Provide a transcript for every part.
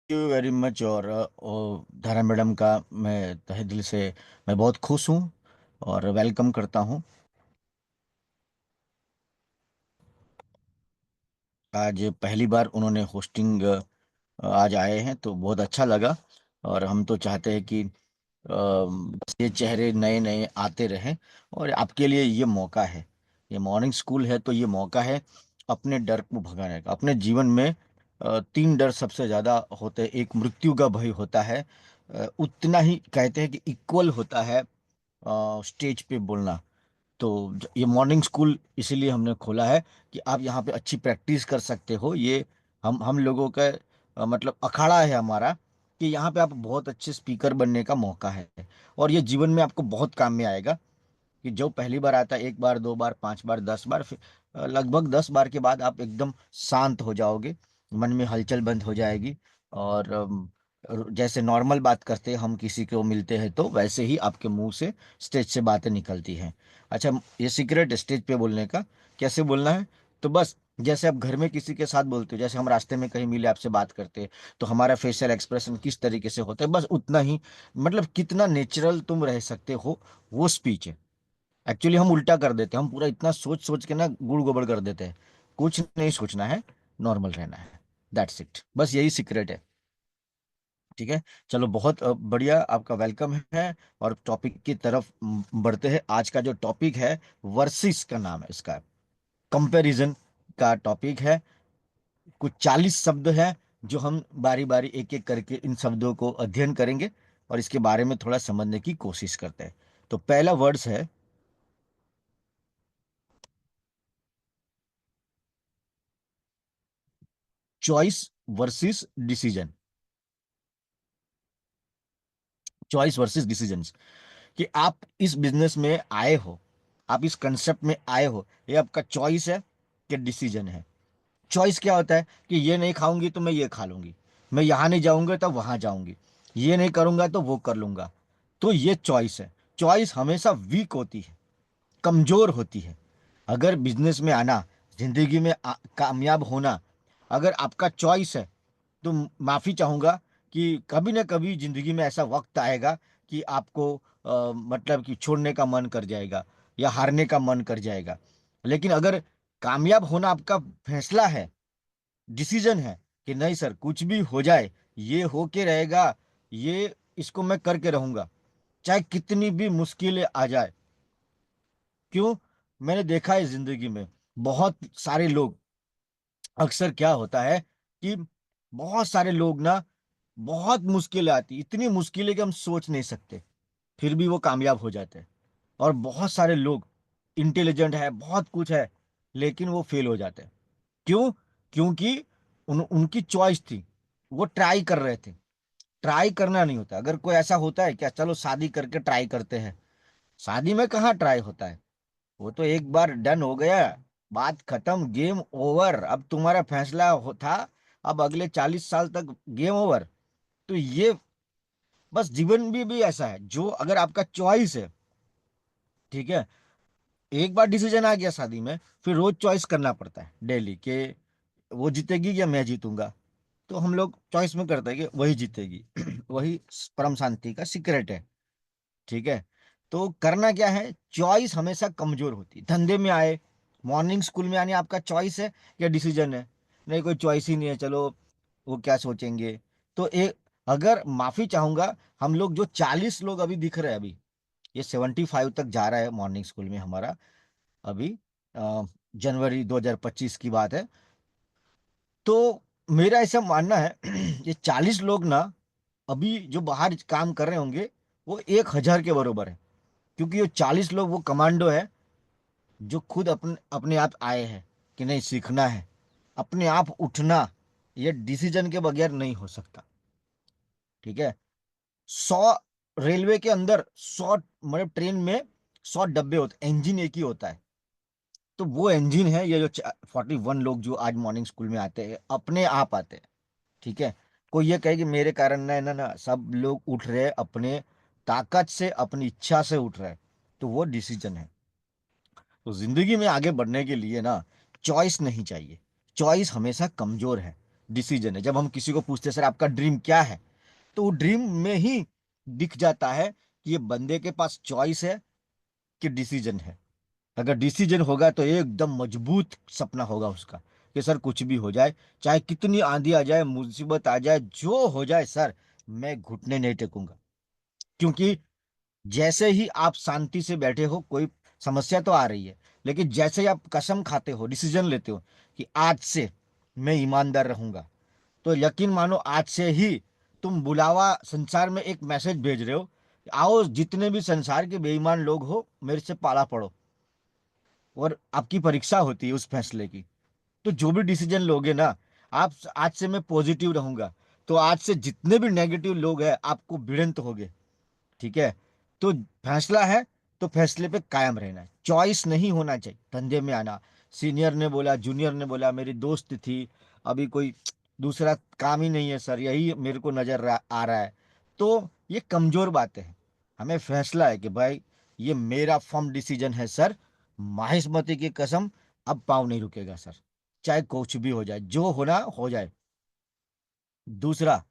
You very much. और धारा madam का मैं तहे दिल से मैं बहुत खुश हूँ और वेलकम करता हूँ। आज पहली बार उन्होंने होस्टिंग आज आए हैं तो बहुत अच्छा लगा। और हम तो चाहते हैं कि बस ये चेहरे नए नए आते रहें। और आपके लिए ये मौका है, ये मॉर्निंग स्कूल है तो ये मौका है अपने डर को भगाने का। अपने जीवन में तीन डर सबसे ज़्यादा होते हैं। एक मृत्यु का भय होता है, उतना ही कहते हैं कि इक्वल होता है स्टेज पे बोलना। तो ये मॉर्निंग स्कूल इसीलिए हमने खोला है कि आप यहाँ पे अच्छी प्रैक्टिस कर सकते हो। ये हम लोगों का मतलब अखाड़ा है हमारा कि यहाँ पे आप बहुत अच्छे स्पीकर बनने का मौका है। और ये जीवन में आपको बहुत काम में आएगा कि जो पहली बार आता है, एक बार, दो बार, पांच बार, 10 बार, फिर लगभग 10 बार के बाद आप एकदम शांत हो जाओगे। मन में हलचल बंद हो जाएगी। और जैसे नॉर्मल बात करते हैं हम किसी को मिलते हैं तो वैसे ही आपके मुंह से स्टेज से बातें निकलती हैं। अच्छा, ये सीक्रेट स्टेज पे बोलने का कैसे बोलना है। तो बस जैसे आप घर में किसी के साथ बोलते हो, जैसे हम रास्ते में कहीं मिले आपसे बात करते हैं तो हमारा फेशियल एक्सप्रेशन किस तरीके से होता है, बस उतना ही। मतलब कितना नेचुरल तुम रह सकते हो, वो स्पीच है। एक्चुअली हम उल्टा कर देते हैं, हम पूरा इतना सोच सोच के ना गुड़ गोबर कर देते हैं। कुछ नहीं सोचना है, नॉर्मल रहना है। दैट्स इट, बस यही सीक्रेट है। ठीक है, चलो बहुत बढ़िया, आपका वेलकम है। और टॉपिक की तरफ बढ़ते हैं। आज का जो टॉपिक है, वर्सिस का नाम है इसका, कंपैरिजन का टॉपिक है। कुछ 40 शब्द हैं जो हम बारी बारी एक एक करके इन शब्दों को अध्ययन करेंगे और इसके बारे में थोड़ा समझने की कोशिश करते हैं। तो पहला वर्ड्स है choice versus decision. Choice versus decisions, कि आप इस बिजनेस में आए हो, आप इस कंसेप्ट में आए हो, ये आपका चॉइस है कि डिसीजन है। चॉइस क्या होता है कि ये नहीं खाऊंगी तो मैं ये खा लूंगी, मैं यहां नहीं जाऊंगा तो वहां जाऊंगी, ये नहीं करूंगा तो वो कर लूंगा। तो ये चॉइस है। चॉइस हमेशा वीक होती है, कमजोर होती है। अगर बिजनेस में आना, जिंदगी में कामयाब होना, अगर आपका चॉइस है तो माफी चाहूंगा कि कभी ना कभी जिंदगी में ऐसा वक्त आएगा कि आपको मतलब कि छोड़ने का मन कर जाएगा या हारने का मन कर जाएगा। लेकिन अगर कामयाब होना आपका फैसला है, डिसीजन है कि नहीं सर कुछ भी हो जाए, ये हो के रहेगा, ये इसको मैं करके रहूंगा, चाहे कितनी भी मुश्किलें आ जाए। क्यों? मैंने देखा है जिंदगी में बहुत सारे लोग, अक्सर क्या होता है कि बहुत सारे लोग ना, बहुत मुश्किलें आती, इतनी मुश्किलें कि हम सोच नहीं सकते, फिर भी वो कामयाब हो जाते हैं। और बहुत सारे लोग इंटेलिजेंट है, बहुत कुछ है, लेकिन वो फेल हो जाते हैं। क्यों? क्योंकि उनकी चॉइस थी, वो ट्राई कर रहे थे। ट्राई करना नहीं होता। अगर कोई ऐसा होता है क्या, चलो शादी करके ट्राई करते हैं, शादी में कहाँ ट्राई होता है। वो तो एक बार डन हो गया, बात खत्म, गेम ओवर। अब तुम्हारा फैसला था, अब अगले 40 साल तक गेम ओवर। तो ये बस जीवन भी ऐसा है, जो अगर आपका चॉइस है, ठीक है, एक बार डिसीजन आ गया शादी में, फिर रोज चॉइस करना पड़ता है डेली के वो जीतेगी या मैं जीतूंगा। तो हम लोग चॉइस में करते हैं कि वही जीतेगी। वही परम शांति का सीक्रेट है। ठीक है, तो करना क्या है, चॉइस हमेशा कमजोर होती है। धंधे में आए, मॉर्निंग स्कूल में आने, आपका चॉइस है या डिसीजन है? नहीं, कोई चॉइस ही नहीं है, चलो वो क्या सोचेंगे। तो एक, अगर माफी चाहूंगा, हम लोग जो 40 लोग अभी दिख रहे हैं, अभी ये 75 तक जा रहा है मॉर्निंग स्कूल में हमारा। अभी जनवरी 2025 की बात है। तो मेरा ऐसा मानना है ये 40 लोग ना, अभी जो बाहर काम कर रहे होंगे, वो 1,000 के बरोबर है। क्योंकि ये 40 लोग वो कमांडो है जो खुद अपने अपने आप आए हैं कि नहीं सीखना है, अपने आप उठना, ये डिसीजन के बगैर नहीं हो सकता। ठीक है, 100, रेलवे के अंदर 100, मतलब ट्रेन में 100 डब्बे होते, इंजन एक ही होता है। तो वो इंजन है ये जो 41 लोग जो आज मॉर्निंग स्कूल में आते हैं, अपने आप आते हैं। ठीक है, कोई ये कहे कि मेरे कारण ना, ना ना, सब लोग उठ रहे हैं अपने ताकत से, अपनी इच्छा से उठ रहे हैं। तो वो डिसीजन है। तो जिंदगी में आगे बढ़ने के लिए ना, चॉइस नहीं चाहिए। चॉइस हमेशा कमजोर है। डिसीजन है। जब हम किसी को पूछते हैं सर आपका ड्रीम क्या है, तो वो ड्रीम में ही दिख जाता है कि ये बंदे के पास चॉइस है कि डिसीजन है। अगर डिसीजन होगा तो ये एकदम मजबूत सपना होगा उसका, कि सर कुछ भी हो जाए, चाहे कितनी आंधी आ जाए, मुसीबत आ जाए, जो हो जाए सर, मैं घुटने नहीं टेकूंगा। क्योंकि जैसे ही आप शांति से बैठे हो, कोई समस्या तो आ रही है, लेकिन जैसे ही आप कसम खाते हो, डिसीजन लेते हो कि आज से मैं ईमानदार रहूंगा, तो यकीन मानो आज से ही तुम बुलावा संसार में एक मैसेज भेज रहे हो, आओ जितने भी संसार के बेईमान लोग हो मेरे से पाला पड़ो। और आपकी परीक्षा होती है उस फैसले की। तो जो भी डिसीजन लोगे ना, आप आज से मैं पॉजिटिव रहूंगा, तो आज से जितने भी नेगेटिव लोग हैं आपको भिड़ंत होगे। ठीक है। तो फैसला है, तो फैसले पे कायम रहना है, चॉइस नहीं होना चाहिए धंधे में आना। सीनियर ने बोला, जूनियर ने बोला, मेरी दोस्त थी, अभी कोई दूसरा काम ही नहीं है सर, यही मेरे को आ रहा है, तो ये कमजोर बातें हैं। हमें फैसला है कि भाई ये मेरा फर्म डिसीजन है सर, माहिष्मती की कसम, अब पाँव नहीं रुकेगा सर, चाहे कुछ भी हो जाए, जो होना हो जाए। दूसरा,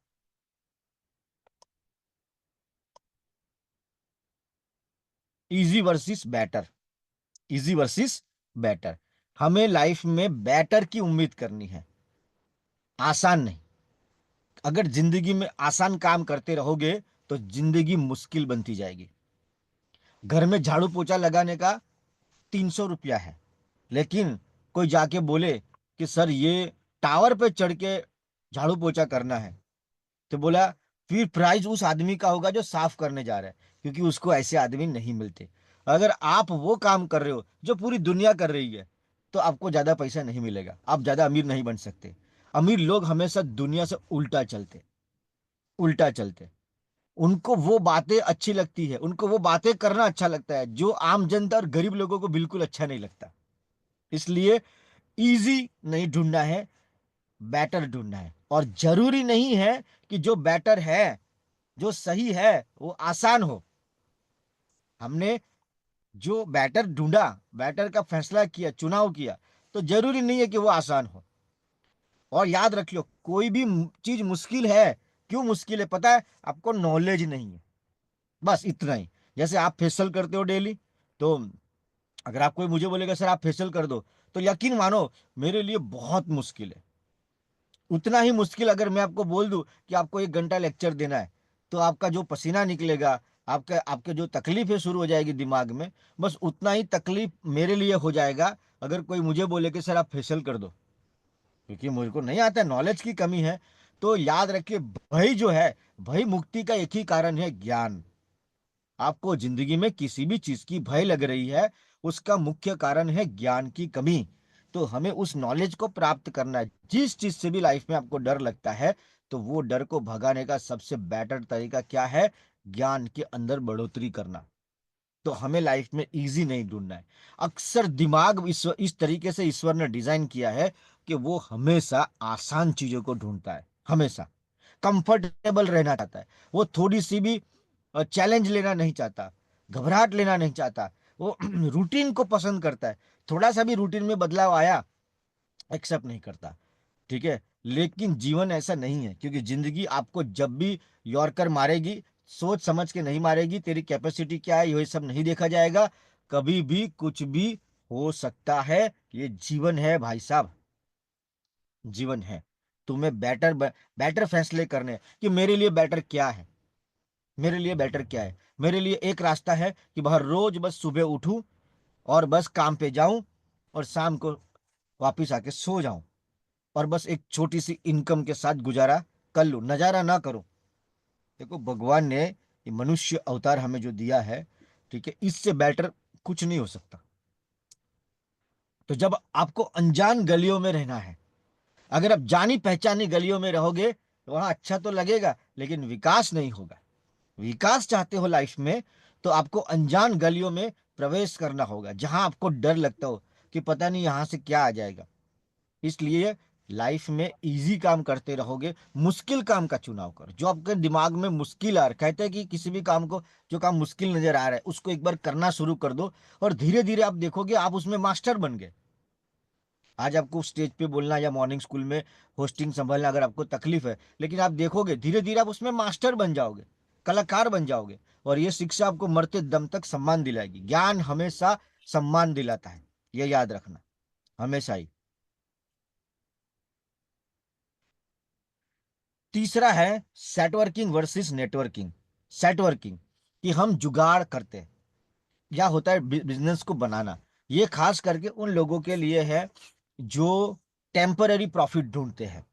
easy versus better. Easy versus better. हमें लाइफ में बेटर की उम्मीद करनी है, आसान नहीं। अगर जिंदगी में आसान काम करते रहोगे तो जिंदगी मुश्किल बनती जाएगी। घर में झाड़ू पोछा लगाने का 300 रुपया है, लेकिन कोई जाके बोले कि सर ये टावर पे चढ़ के झाड़ू पोछा करना है, तो बोला फिर प्राइज उस आदमी का होगा जो साफ करने जा रहा है, क्योंकि उसको ऐसे आदमी नहीं मिलते। अगर आप वो काम कर रहे हो जो पूरी दुनिया कर रही है, तो आपको ज्यादा पैसा नहीं मिलेगा, आप ज्यादा अमीर नहीं बन सकते। अमीर लोग हमेशा दुनिया से उल्टा चलते, उल्टा चलते। उनको वो बातें अच्छी लगती है, उनको वो बातें करना अच्छा लगता है जो आम जनता और गरीब लोगों को बिल्कुल अच्छा नहीं लगता। इसलिए इजी नहीं ढूंढना है, बेटर ढूंढना है। और जरूरी नहीं है कि जो बेटर है, जो सही है, वो आसान हो। हमने जो बैटर ढूंढा, बैटर का फैसला किया, चुनाव किया, तो जरूरी नहीं है कि वो आसान हो। और याद रखियो, कोई भी चीज मुश्किल है, क्यों मुश्किल है पता है? आपको नॉलेज नहीं है, बस इतना ही। जैसे आप फेशियल करते हो डेली, तो अगर आप कोई मुझे बोलेगा सर आप फेशियल कर दो, तो यकीन मानो मेरे लिए बहुत मुश्किल है। उतना ही मुश्किल अगर मैं आपको बोल दूं कि आपको 1 घंटा लेक्चर देना है, तो आपका जो पसीना निकलेगा, आपके आपके जो तकलीफ है शुरू हो जाएगी दिमाग में, बस उतना ही तकलीफ मेरे लिए हो जाएगा अगर कोई मुझे बोले कि सर आप फेशियल कर दो, क्योंकि मुझे को नहीं आता, नॉलेज की कमी है। तो याद रखिए, भय जो है, भय मुक्ति का एक ही कारण है, ज्ञान। आपको जिंदगी में किसी भी चीज की भय लग रही है, उसका मुख्य कारण है ज्ञान की कमी। तो हमें उस नॉलेज को प्राप्त करना है। जिस चीज से भी लाइफ में आपको डर लगता है, तो वो डर को भगाने का सबसे बेटर तरीका क्या है? ज्ञान के अंदर बढ़ोतरी करना। तो हमें लाइफ में इजी नहीं ढूंढना है। अक्सर दिमाग इस तरीके से ईश्वर ने डिजाइन किया है कि वो हमेशा आसान चीजों को ढूंढता है, हमेशा कंफर्टेबल रहना चाहता है। वो थोड़ी सी भी चैलेंज लेना नहीं चाहता, घबराहट लेना नहीं चाहता। वो रूटीन को पसंद करता है। थोड़ा सा भी रूटीन में बदलाव आया, एक्सेप्ट नहीं करता। ठीक है। लेकिन जीवन ऐसा नहीं है, क्योंकि जिंदगी आपको जब भी यॉर्कर मारेगी, सोच समझ के नहीं मारेगी। तेरी कैपेसिटी क्या है ये सब नहीं देखा जाएगा। कभी भी कुछ भी हो सकता है। ये जीवन है भाई साहब, जीवन है। तुम्हें बेटर फैसले करने हैं कि मेरे लिए बेटर क्या है। मेरे लिए बेटर क्या है? मेरे लिए एक रास्ता है कि बाहर रोज बस सुबह उठूं और बस काम पे जाऊं और शाम को वापिस आके सो जाऊं, और बस एक छोटी सी इनकम के साथ गुजारा कर लूं, नजारा ना करूं। देखो, भगवान ने ये मनुष्य अवतार हमें जो दिया है, ठीक है, इससे बेटर कुछ नहीं हो सकता। तो जब आपको अनजान गलियों में रहना है, अगर आप जानी पहचानी गलियों में रहोगे, तो वहां अच्छा तो लगेगा लेकिन विकास नहीं होगा। विकास चाहते हो लाइफ में, तो आपको अनजान गलियों में प्रवेश करना होगा, जहां आपको डर लगता हो कि पता नहीं यहां से क्या आ जाएगा। इसलिए लाइफ में इजी काम करते रहोगे, मुश्किल काम का चुनाव करो। जो आपके दिमाग में मुश्किल आ रहा है, कहते हैं कि किसी भी काम को, जो काम मुश्किल नजर आ रहा है उसको एक बार करना शुरू कर दो, और धीरे धीरे आप देखोगे आप उसमें मास्टर बन गए। आज आपको स्टेज पे बोलना या मॉर्निंग स्कूल में होस्टिंग संभालना अगर आपको तकलीफ है, लेकिन आप देखोगे धीरे धीरे आप उसमें मास्टर बन जाओगे, कलाकार बन जाओगे। और ये शिक्षा आपको मरते दम तक सम्मान दिलाएगी। ज्ञान हमेशा सम्मान दिलाता है, ये याद रखना, हमेशा ही। तीसरा है सेटवर्किंग वर्सेस नेटवर्किंग। सेटवर्किंग, कि हम जुगाड़ करते हैं, या होता है बिजनेस को बनाना। ये खास करके उन लोगों के लिए है जो टेम्पररी प्रॉफिट ढूंढते हैं।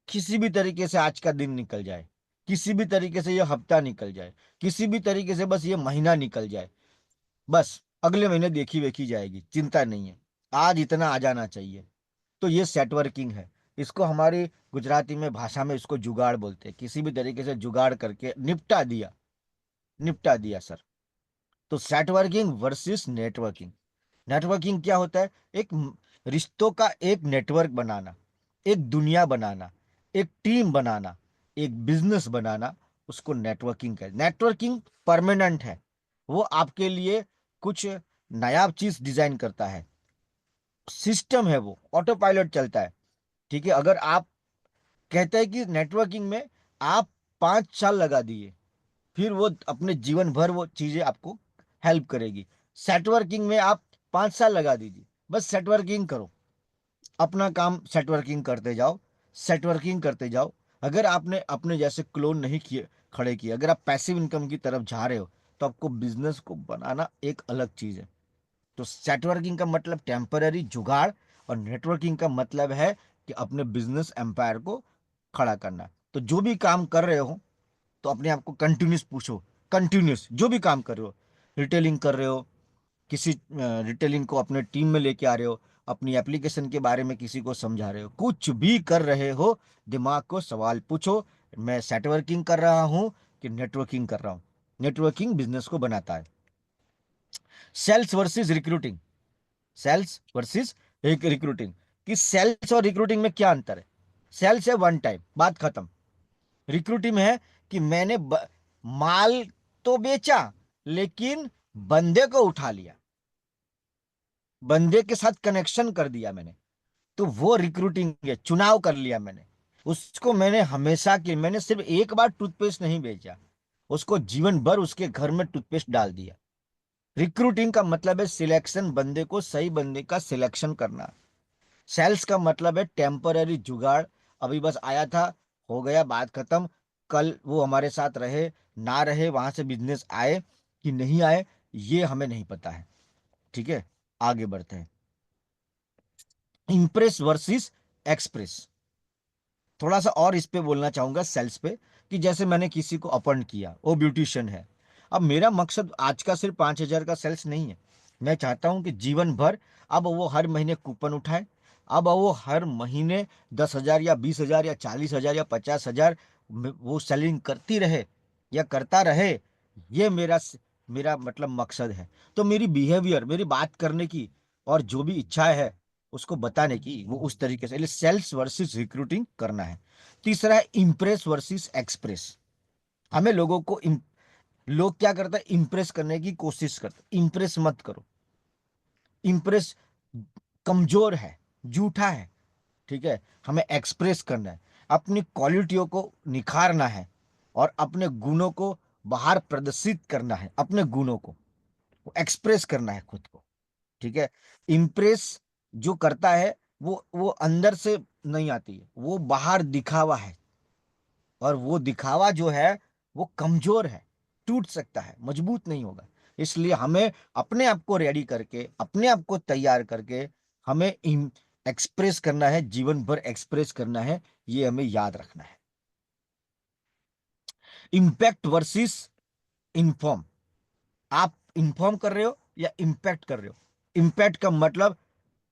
किसी भी तरीके से आज का दिन निकल जाए, किसी भी तरीके से ये हफ्ता निकल जाए, किसी भी तरीके से बस ये महीना निकल जाए, बस अगले महीने देखी वेखी जाएगी, चिंता नहीं है, आज इतना आ जाना चाहिए। तो ये सेटवर्किंग है। इसको हमारी गुजराती में भाषा में इसको जुगाड़ बोलते हैं। किसी भी तरीके से जुगाड़ करके निपटा दिया, निपटा दिया सर। तो सेटवर्किंग वर्सेस नेटवर्किंग। नेटवर्किंग क्या होता है? एक रिश्तों का एक नेटवर्क बनाना, एक दुनिया बनाना, एक टीम बनाना, एक बिजनेस बनाना, उसको नेटवर्किंग कहते हैं। नेटवर्किंग परमानेंट है, वो आपके लिए कुछ नया चीज डिजाइन करता है, सिस्टम है, वो ऑटो पायलट चलता है। ठीक है, अगर आप कहते हैं कि नेटवर्किंग में आप 5 साल लगा दिए, फिर वो अपने जीवन भर वो चीजें आपको हेल्प करेगी। सेटवर्किंग में आप 5 साल लगा दीजिए, बस सेटवर्किंग करो, अपना काम सेटवर्किंग करते जाओ, सेटवर्किंग करते जाओ। अगर आपने अपने जैसे क्लोन नहीं किए, खड़े किए, अगर आप पैसिव इनकम की तरफ जा रहे हो, तो आपको बिजनेस को बनाना एक अलग चीज है। तो सेटवर्किंग का मतलब टेम्पररी जुगाड़, और नेटवर्किंग का मतलब है कि अपने बिजनेस एम्पायर को खड़ा करना। तो जो भी काम कर रहे हो, तो अपने आप को कंटिन्यूस पूछो, कंटिन्यूस जो भी काम कर रहे हो, रिटेलिंग कर रहे हो, किसी रिटेलिंग को अपने टीम में लेके आ रहे हो, अपनी एप्लीकेशन के बारे में किसी को समझा रहे हो, कुछ भी कर रहे हो, दिमाग को सवाल पूछो, मैं सेटवर्किंग कर रहा हूं कि नेटवर्किंग कर रहा हूं। नेटवर्किंग बिजनेस को बनाता है। Sales versus recruiting. Sales versus recruiting, कि सेल्स और रिक्रूटिंग में क्या अंतर है? सेल्स है वन टाइम, बात खत्म। रिक्रूटिंग में है कि मैंने माल तो बेचा, लेकिन बंदे को उठा लिया, बंदे के साथ कनेक्शन कर दिया मैंने, तो वो रिक्रूटिंग है। चुनाव कर लिया मैंने उसको, मैंने हमेशा के, मैंने सिर्फ एक बार टूथपेस्ट नहीं बेचा, उसको जीवन भर उसके घर में टूथपेस्ट डाल दिया। रिक्रूटिंग का मतलब है सिलेक्शन, बंदे को, सही बंदे का सिलेक्शन करना। सेल्स का मतलब है टेम्पररी जुगाड़, अभी बस आया था, हो गया, बात खत्म। कल वो हमारे साथ रहे ना रहे, वहां से बिजनेस आए कि नहीं आए, ये हमें नहीं पता है। ठीक है, आगे बढ़ते हैं। Impress versus express. थोड़ा सा और इस पे बोलना चाहूंगा सेल्स पे, कि जैसे मैंने किसी को अपॉइंट किया, वो ब्यूटिशियन है। अब मेरा मकसद आज का सिर्फ 5,000 का सेल्स नहीं है। मैं चाहता हूं कि जीवन भर, अब वो हर महीने कूपन उठाए, अब वो हर महीने 10,000 या 20,000 या 40,000 या 50,000 वो सेलिंग करती रहे या करता रहे। ये मेरा मतलब मकसद है। तो मेरी बिहेवियर, मेरी बात करने की और जो भी इच्छा है उसको बताने की, वो उस तरीके से सेल्स वर्सेस रिक्रूटिंग करना है। तीसरा है इंप्रेस वर्सेस एक्सप्रेस। हमें लोगों को लोग क्या करता है, इंप्रेस करने की कोशिश करते, इंप्रेस मत करो। इंप्रेस कमजोर है, झूठा है। ठीक है, हमें एक्सप्रेस करना है, अपनी क्वालिटियों को निखारना है, और अपने गुणों को बाहर प्रदर्शित करना है, अपने गुणों को एक्सप्रेस करना है खुद को। ठीक है, इंप्रेस जो करता है, वो अंदर से नहीं आती है, वो बाहर दिखावा है, और वो दिखावा जो है वो कमजोर है, टूट सकता है, मजबूत नहीं होगा। इसलिए हमें अपने आप को रेडी करके, अपने आप को तैयार करके, हमें एक्सप्रेस करना है, जीवन भर एक्सप्रेस करना है, ये हमें याद रखना है। Impact versus inform. आप इन्फॉर्म कर रहे हो या इम्पैक्ट कर रहे हो? इम्पैक्ट का मतलब,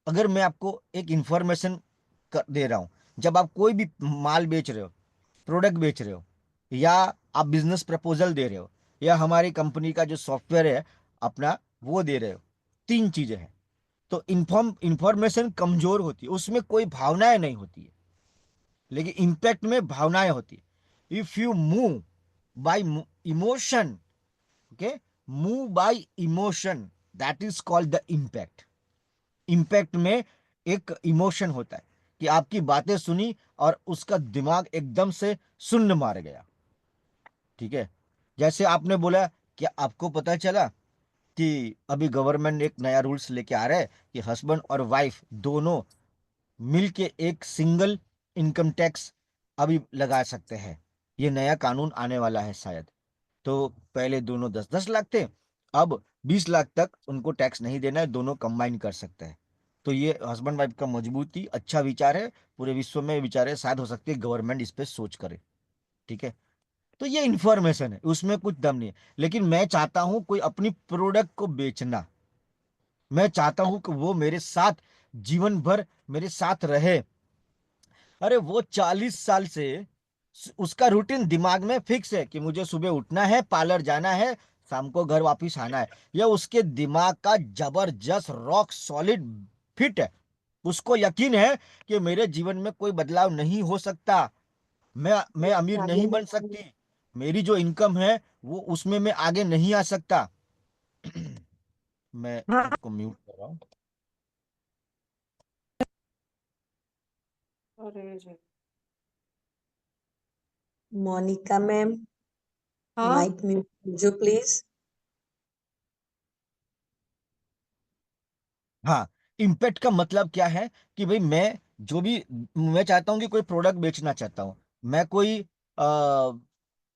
अगर मैं आपको एक इंफॉर्मेशन दे रहा हूं, जब आप कोई भी माल बेच रहे हो, प्रोडक्ट बेच रहे हो, या आप बिजनेस प्रपोजल दे रहे हो, या हमारी कंपनी का जो सॉफ्टवेयर है अपना, वो दे रहे हो, तीन चीजें हैं। तो इंफॉर्मेशन कमजोर होती है, उसमें कोई भावनाएं नहीं होती है, लेकिन इंपैक्ट में भावनाएं होती है। If you move by emotion, okay, move by emotion, that is called the impact. Impact में एक इमोशन होता है कि आपकी बातें सुनी और उसका दिमाग एकदम से शून्य मार गया। ठीक है। जैसे आपने बोला, क्या आपको पता चला कि अभी गवर्नमेंट एक नया रूल्स लेके आ रहा है कि हस्बैंड और वाइफ दोनों मिलके एक सिंगल इनकम टैक्स अभी लगा सकते हैं। ये नया कानून आने वाला है शायद। तो पहले दोनों 10-10 लाख थे, अब 20 लाख तक उनको टैक्स नहीं देना है, दोनों कंबाइन कर सकते हैं। तो ये हस्बैंड वाइफ का मजबूती अच्छा विचार है, पूरे विश्व में विचार है, शायद हो सकती है गवर्नमेंट इस पे सोच करे। ठीक है। तो ये इंफॉर्मेशन है, उसमें कुछ दम नहीं है। लेकिन मैं चाहता हूं कोई अपनी प्रोडक्ट को बेचना, मैं चाहता हूं कि वो मेरे साथ जीवन भर मेरे साथ रहे। अरे वो 40 साल से उसका रूटीन दिमाग में फिक्स है कि मुझे सुबह उठना है, पार्लर जाना है, शाम को घर वापस आना है। यह उसके दिमाग का जबरदस्त रॉक सॉलिड फिट है। उसको यकीन है कि मेरे जीवन में कोई बदलाव नहीं हो सकता। मैं अमीर नहीं बन सकती। मेरी जो इनकम है वो उसमें मैं आगे नहीं आ सकता। मैं हाँ। आपको म्यूट कर रहा हूँ। अरे जी। मोनिका मैम, हाँ। माइक म्यूट कीजिए प्लीज। हाँ, इम्पैक्ट का मतलब क्या है कि भाई मैं जो भी, मैं चाहता हूँ कि कोई प्रोडक्ट बेचना चाहता हूँ, मैं कोई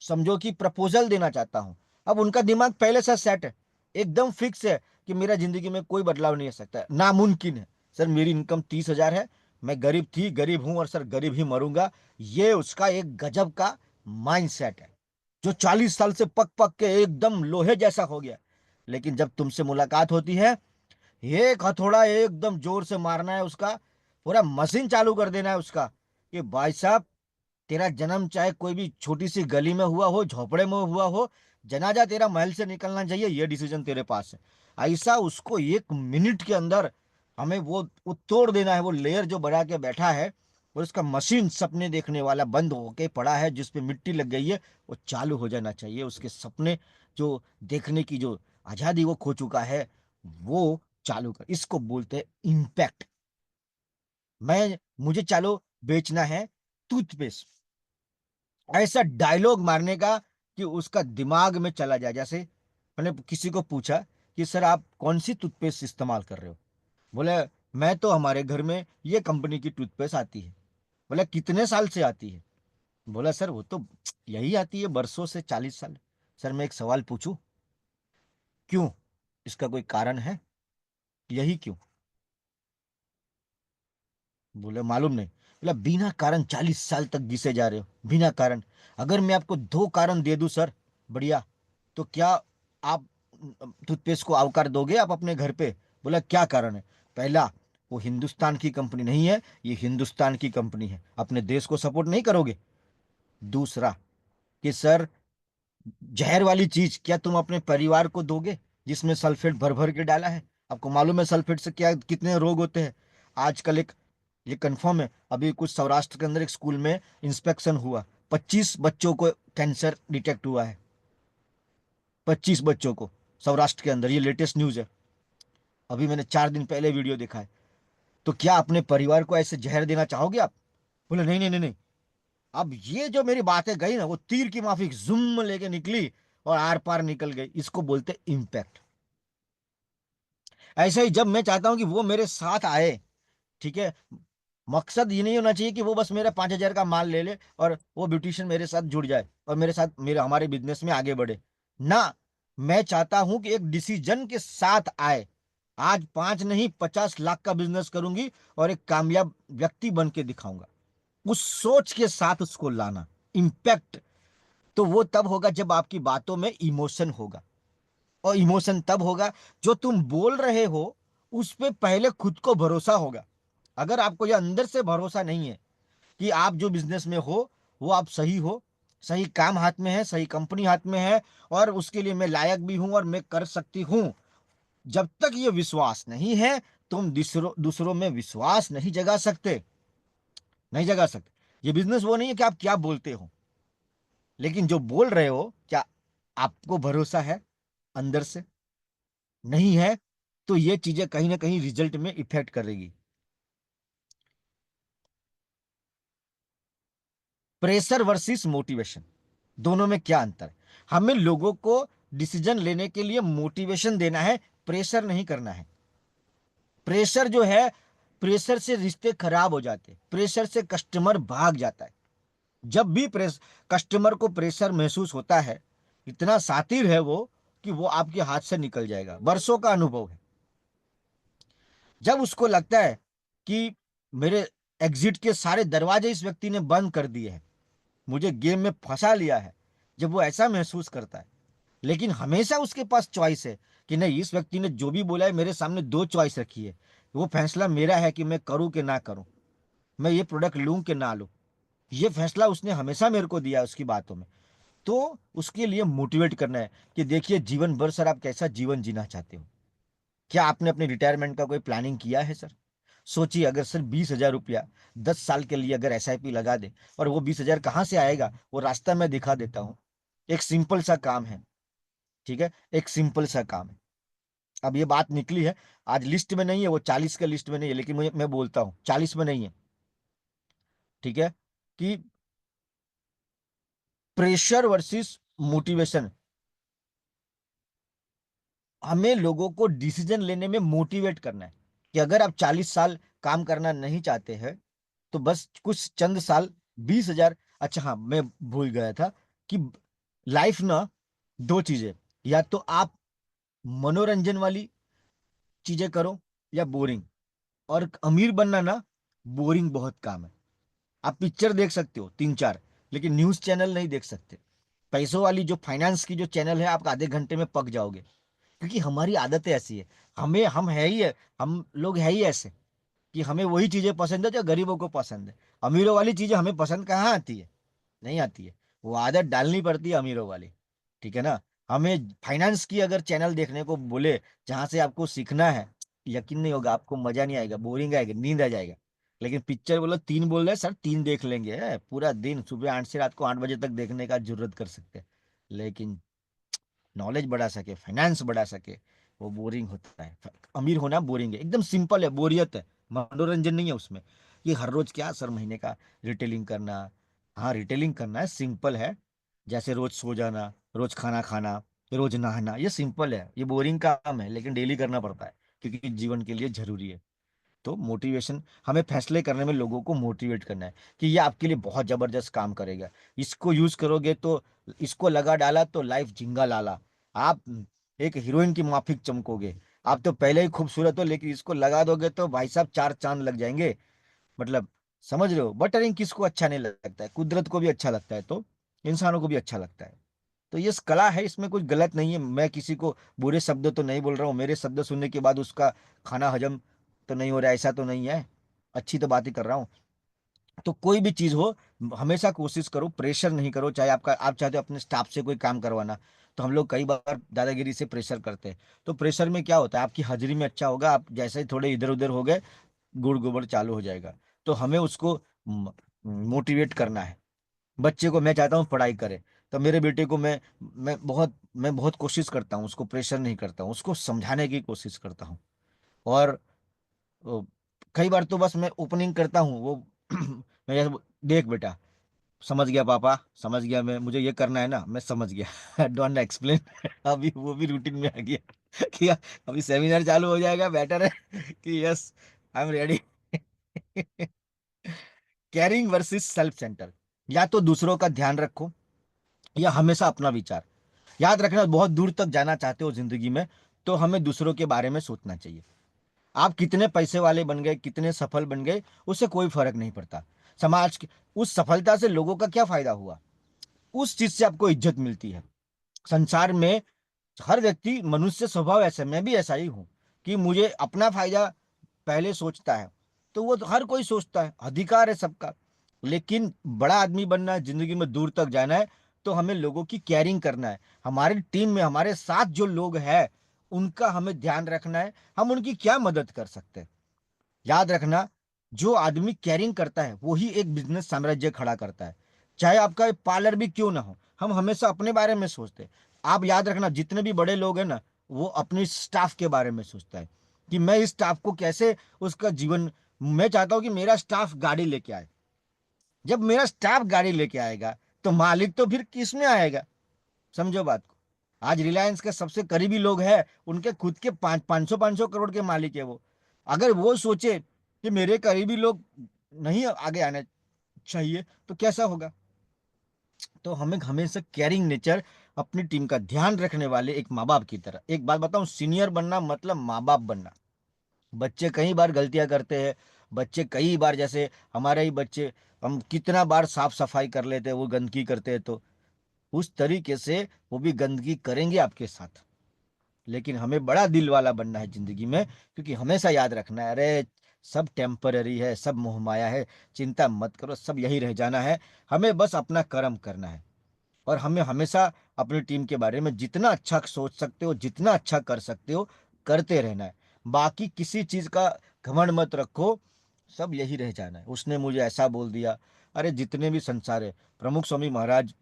समझो कि प्रपोजल देना चाहता हूँ। अब उनका दिमाग पहले से सेट है, एकदम फिक्स है कि मेरा जिंदगी में कोई बदलाव नहीं हो सकता है, नामुमकिन है। सर मेरी इनकम 30 हजार है, मैं गरीब थी, गरीब हूं और सर गरीब ही मरूंगा। ये उसका एक गजब का माइंड सेट है, जो 40 साल से पक पक के एकदम लोहे जैसा हो गया। लेकिन जब तुमसे मुलाकात होती है, एक हथौड़ा एकदम जोर से मारना है उसका, पूरा मशीन चालू कर देना है उसका कि भाई साहब, तेरा जन्म चाहे कोई भी छोटी सी गली में हुआ हो, झोपड़े में हुआ हो, जनाजा तेरा महल से निकलना चाहिए, ये डिसीजन तेरे पास है। ऐसा उसको 1 मिनट के अंदर हमें वो तोड़ देना है, वो लेयर जो बना के बैठा है। और उसका मशीन सपने देखने वाला बंद होके पड़ा है, जिसपे मिट्टी लग गई है, वो चालू हो जाना चाहिए। उसके सपने जो देखने की जो आजादी वो खो चुका है, वो चालू कर। इसको बोलते हैं इम्पैक्ट। मुझे चालो बेचना है टूथपेस्ट, ऐसा डायलॉग मारने का कि उसका दिमाग में चला जाए। जैसे मैंने किसी को पूछा कि सर आप कौन सी टूथपेस्ट इस्तेमाल कर रहे हो, बोले मैं तो हमारे घर में ये कंपनी की टूथपेस्ट आती है। बोले कितने साल से आती है, बोला सर वो तो यही आती है बरसों से, 40 साल। सर मैं एक सवाल पूछूं, क्यों? इसका कोई कारण है? यही क्यों? बोले मालूम नहीं। बोला बिना कारण 40 साल तक घिसे जा रहे हो, बिना कारण। अगर मैं आपको 2 कारण दे दूं सर, बढ़िया, तो क्या आप टूथपेस्ट को आवकार दोगे आप अपने घर पे? बोला क्या कारण है? पहला, वो हिंदुस्तान की कंपनी नहीं है, ये हिंदुस्तान की कंपनी है, अपने देश को सपोर्ट नहीं करोगे। दूसरा, कि सर जहर वाली चीज क्या तुम अपने परिवार को दोगे, जिसमें सल्फेट भर भर के डाला है? आपको मालूम है सल्फेट से क्या कितने रोग होते हैं आजकल। एक ये कंफर्म है, अभी कुछ सौराष्ट्र के अंदर एक स्कूल में इंस्पेक्शन हुआ, 25 बच्चों को कैंसर डिटेक्ट हुआ है। 25 बच्चों को, सौराष्ट्र के अंदर, ये लेटेस्ट न्यूज है, अभी मैंने 4 दिन पहले वीडियो देखा है। तो क्या अपने परिवार को ऐसे जहर देना चाहोगे आप? बोले नहीं नहीं नहीं नहीं। अब ये जो मेरी बातें गई ना, वो तीर की माफिक जुम्म लेके निकली और आर पार निकल गई। इसको बोलते इम्पैक्ट। ऐसे ही जब मैं चाहता हूं कि वो मेरे साथ आए, ठीक है, मकसद ये नहीं होना चाहिए कि वो बस मेरा 5 हजार का माल ले ले और वो ब्यूटिशियन मेरे साथ जुड़ जाए और मेरे साथ मेरे हमारे बिजनेस में आगे बढ़े। ना, मैं चाहता हूं कि एक डिसीजन के साथ आए। आज 5 नहीं 50 लाख का बिजनेस करूंगी और एक कामयाब व्यक्ति बन के दिखाऊंगा। उस सोच के साथ उसको लाना, इम्पैक्ट। तो वो तब होगा जब आपकी बातों में इमोशन होगा, और इमोशन तब होगा जो तुम बोल रहे हो उस पे पहले खुद को भरोसा होगा। अगर आपको ये अंदर से भरोसा नहीं है कि आप जो बिजनेस में हो वो आप सही हो, सही काम हाथ में है, सही कंपनी हाथ में है, और उसके लिए मैं लायक भी हूं और मैं कर सकती हूं, जब तक ये विश्वास नहीं है, तुम दूसरों दूसरों में विश्वास नहीं जगा सकते, नहीं जगा सकते। ये बिजनेस वो नहीं है कि आप क्या बोलते हो, लेकिन जो बोल रहे हो क्या आपको भरोसा है अंदर से? नहीं है, तो ये चीजें कहीं ना कहीं रिजल्ट में इफेक्ट करेगी। प्रेशर वर्सेस मोटिवेशन, दोनों में क्या अंतर है? हमें लोगों को डिसीजन लेने के लिए मोटिवेशन देना है, प्रेशर नहीं करना है। प्रेशर जो है, प्रेशर से रिश्ते खराब हो जाते हैं, प्रेशर से कस्टमर भाग जाता है। जब भी प्रेस कस्टमर को प्रेशर महसूस होता है, इतना शातिर है वो कि वो आपके हाथ से निकल जाएगा, वर्षों का अनुभव है। जब उसको लगता है कि मेरे एग्जिट के सारे दरवाजे इस व्यक्ति ने बंद कर दिए हैं, मुझे गेम में फंसा लिया है, जब वो ऐसा महसूस करता है, लेकिन हमेशा उसके पास चॉइस है कि नहीं, इस व्यक्ति ने जो भी बोला है, मेरे सामने दो चॉइस रखी है, वो फैसला मेरा है कि मैं करूं कि ना करूं, मैं ये प्रोडक्ट लूं कि ना लूं। ये फैसला उसने हमेशा मेरे को दिया है उसकी बातों में। तो उसके लिए मोटिवेट करना है कि देखिए, जीवन भर सर आप कैसा जीवन जीना चाहते हो? क्या आपने अपने रिटायरमेंट का कोई प्लानिंग किया है सर? सोचिए, अगर सर 20,000 रुपया 10 साल के लिए अगर SIP लगा दे, और वो 20,000 कहाँ से आएगा, वो रास्ता मैं दिखा देता हूँ। एक सिंपल सा काम है, ठीक है, एक सिंपल सा काम है। अब ये बात निकली है, आज लिस्ट में नहीं है, वो 40 के लिस्ट में नहीं है, लेकिन मुझे मैं बोलता हूँ 40 में नहीं है, ठीक है, कि प्रेशर वर्सेस मोटिवेशन। हमें लोगों को डिसीजन लेने में मोटिवेट करना है कि अगर आप 40 साल काम करना नहीं चाहते हैं, तो बस कुछ चंद साल, 20,000। अच्छा हाँ, मैं भूल गया था कि लाइफ ना दो चीजें, या तो आप मनोरंजन वाली चीजें करो, या बोरिंग। और अमीर बनना ना बोरिंग बहुत काम है। आप पिक्चर देख सकते हो 3-4, लेकिन न्यूज चैनल नहीं देख सकते। पैसों वाली जो फाइनेंस की जो चैनल है, आप आधे घंटे में पक जाओगे, क्योंकि हमारी आदतें ऐसी है। हम है ही है, हम लोग है ही ऐसे कि हमें वही चीजें पसंद है जो गरीबों को पसंद है। अमीरों वाली चीजें हमें पसंद कहाँ आती है? नहीं आती है। वो आदत डालनी पड़ती है अमीरों वाली, ठीक है ना। हमें फाइनेंस की अगर चैनल देखने को बोले, जहां से आपको सीखना है, यकीन नहीं होगा, आपको मजा नहीं आएगा, बोरिंग आएगा, नींद आ जाएगा। लेकिन पिक्चर बोलो 3 बोल रहे सर, 3 देख लेंगे, पूरा दिन सुबह 8 से रात को 8 बजे तक देखने का जरूरत कर सकते हैं। लेकिन नॉलेज बढ़ा सके, फाइनेंस बढ़ा सके, वो बोरिंग होता है। अमीर होना बोरिंग है, एकदम सिंपल है, बोरियत है, मनोरंजन नहीं है उसमें। ये हर रोज क्या सर, महीने का रिटेलिंग करना? हाँ, रिटेलिंग करना है, सिंपल है। जैसे रोज सो जाना, रोज खाना खाना, रोज नहाना, ये सिंपल है, ये बोरिंग काम है, लेकिन डेली करना पड़ता है, क्योंकि जीवन के लिए जरूरी है। तो मोटिवेशन, हमें फैसले करने में लोगों को मोटिवेट करना है कि ये आपके लिए बहुत जबरदस्त काम करेगा, इसको यूज करोगे तो, इसको लगा डाला तो लाइफ झिंगा लाला, आप एक हीरोइन की माफिक चमकोगे। आप तो पहले ही खूबसूरत हो, लेकिन इसको लगा दोगे तो भाई साहब 4 चांद लग जाएंगे। मतलब, समझ रहे हो? बटरिंग किसको अच्छा नहीं लगता है? कुदरत को भी अच्छा लगता है, तो इंसानों को भी अच्छा लगता है। तो ये कला है, इसमें कुछ गलत नहीं है। मैं किसी को बुरे शब्द तो नहीं बोल रहा हूँ, मेरे शब्द सुनने के बाद उसका खाना हजम तो नहीं हो रहा है, ऐसा तो नहीं है। अच्छी तो बात ही कर रहा हूँ। तो कोई भी चीज हो, हमेशा कोशिश करो, प्रेशर नहीं करो। चाहे आप चाहते हो अपने स्टाफ से कोई काम करवाना, तो हम लोग कई बार दादागिरी से प्रेशर करते हैं। तो प्रेशर में क्या होता है, आपकी हाजिरी में अच्छा होगा, आप जैसे ही थोड़े इधर उधर हो गए, गुड़ गोबर चालू हो जाएगा। तो हमें उसको मोटिवेट करना है। बच्चे को मैं चाहता हूँ पढ़ाई करे, तो मेरे बेटे को मैं बहुत कोशिश करता हूँ, उसको प्रेशर नहीं करता हूँ, उसको समझाने की कोशिश करता हूँ। और वो, कई बार तो बस मैं ओपनिंग करता हूँ, वो मैं जैसे देख बेटा, समझ गया पापा, समझ गया, मैं मुझे ये करना है ना, मैं समझ गया, डोंट एक्सप्लेन। अभी वो भी रूटीन में आ गया कि अभी सेमिनार चालू हो जाएगा, बेटर है कि yes, I am ready. Carrying versus self centre, या तो दूसरों का ध्यान रखो, या हमेशा अपना विचार। याद रखना, बहुत दूर तक जाना चाहते हो जिंदगी में, तो हमें दूसरों के बारे में सोचना चाहिए। आप कितने पैसे वाले बन गए, कितने सफल बन गए, उससे कोई फर्क नहीं पड़ता। समाज की उस सफलता से लोगों का क्या फायदा हुआ? उस चीज से आपको इज्जत मिलती है संसार में। हर व्यक्ति, मनुष्य स्वभाव ऐसा, मैं भी ऐसा ही हूं, कि मुझे अपना फायदा पहले सोचता है। तो वो तो हर कोई सोचता है, अधिकार है सबका। लेकिन बड़ा आदमी बनना है, जिंदगी में दूर तक जाना है, तो हमें लोगों की केयरिंग करना है। हमारी टीम में हमारे साथ जो लोग हैं, उनका हमें ध्यान रखना है, हम उनकी क्या मदद कर सकते हैं। याद रखना, जो आदमी केयरिंग करता है, वही एक बिजनेस साम्राज्य खड़ा करता है। चाहे आपका पार्लर भी क्यों ना हो, हम हमेशा अपने बारे में सोचते हैं। आप याद रखना, जितने भी बड़े लोग हैं ना, वो अपने स्टाफ के बारे में सोचता है कि मैं इस स्टाफ को कैसे, उसका जीवन, मैं चाहता हूं कि मेरा स्टाफ गाड़ी लेके आए, जब मेरा स्टाफ गाड़ी लेके आएगा तो मालिक तो फिर किस में आएगा? समझो बात को। आज रिलायंस के सबसे करीबी लोग हैं, उनके खुद के 500 500 करोड़ के मालिक है वो। अगर वो सोचे कि मेरे करीबी लोग नहीं आगे आने चाहिए तो कैसा होगा? तो हमें हमेशा केयरिंग नेचर, अपनी टीम का ध्यान रखने वाले एक माँ बाप की तरह। एक बात बताऊं, सीनियर बनना मतलब माँ बाप बनना। बच्चे कई बार गलतियां करते हैं। बच्चे कई बार, जैसे हमारे ही बच्चे, हम कितना बार साफ सफाई कर लेते हैं, वो गंदगी करते हैं तो उस तरीके से वो भी गंदगी करेंगे आपके साथ। लेकिन हमें बड़ा दिल वाला बनना है जिंदगी में, क्योंकि हमेशा याद रखना है, अरे सब टेम्पररी है, सब मोहमाया है, चिंता मत करो, सब यही रह जाना है। हमें बस अपना कर्म करना है। और हमें हमेशा अपनी टीम के बारे में जितना अच्छा सोच सकते हो, जितना अच्छा कर सकते हो, करते रहना है। बाकी किसी चीज का घमंड मत रखो, सब यही रह जाना है, उसने मुझे ऐसा बोल दिया। अरे जितने भी संसार है, प्रमुख स्वामी महाराज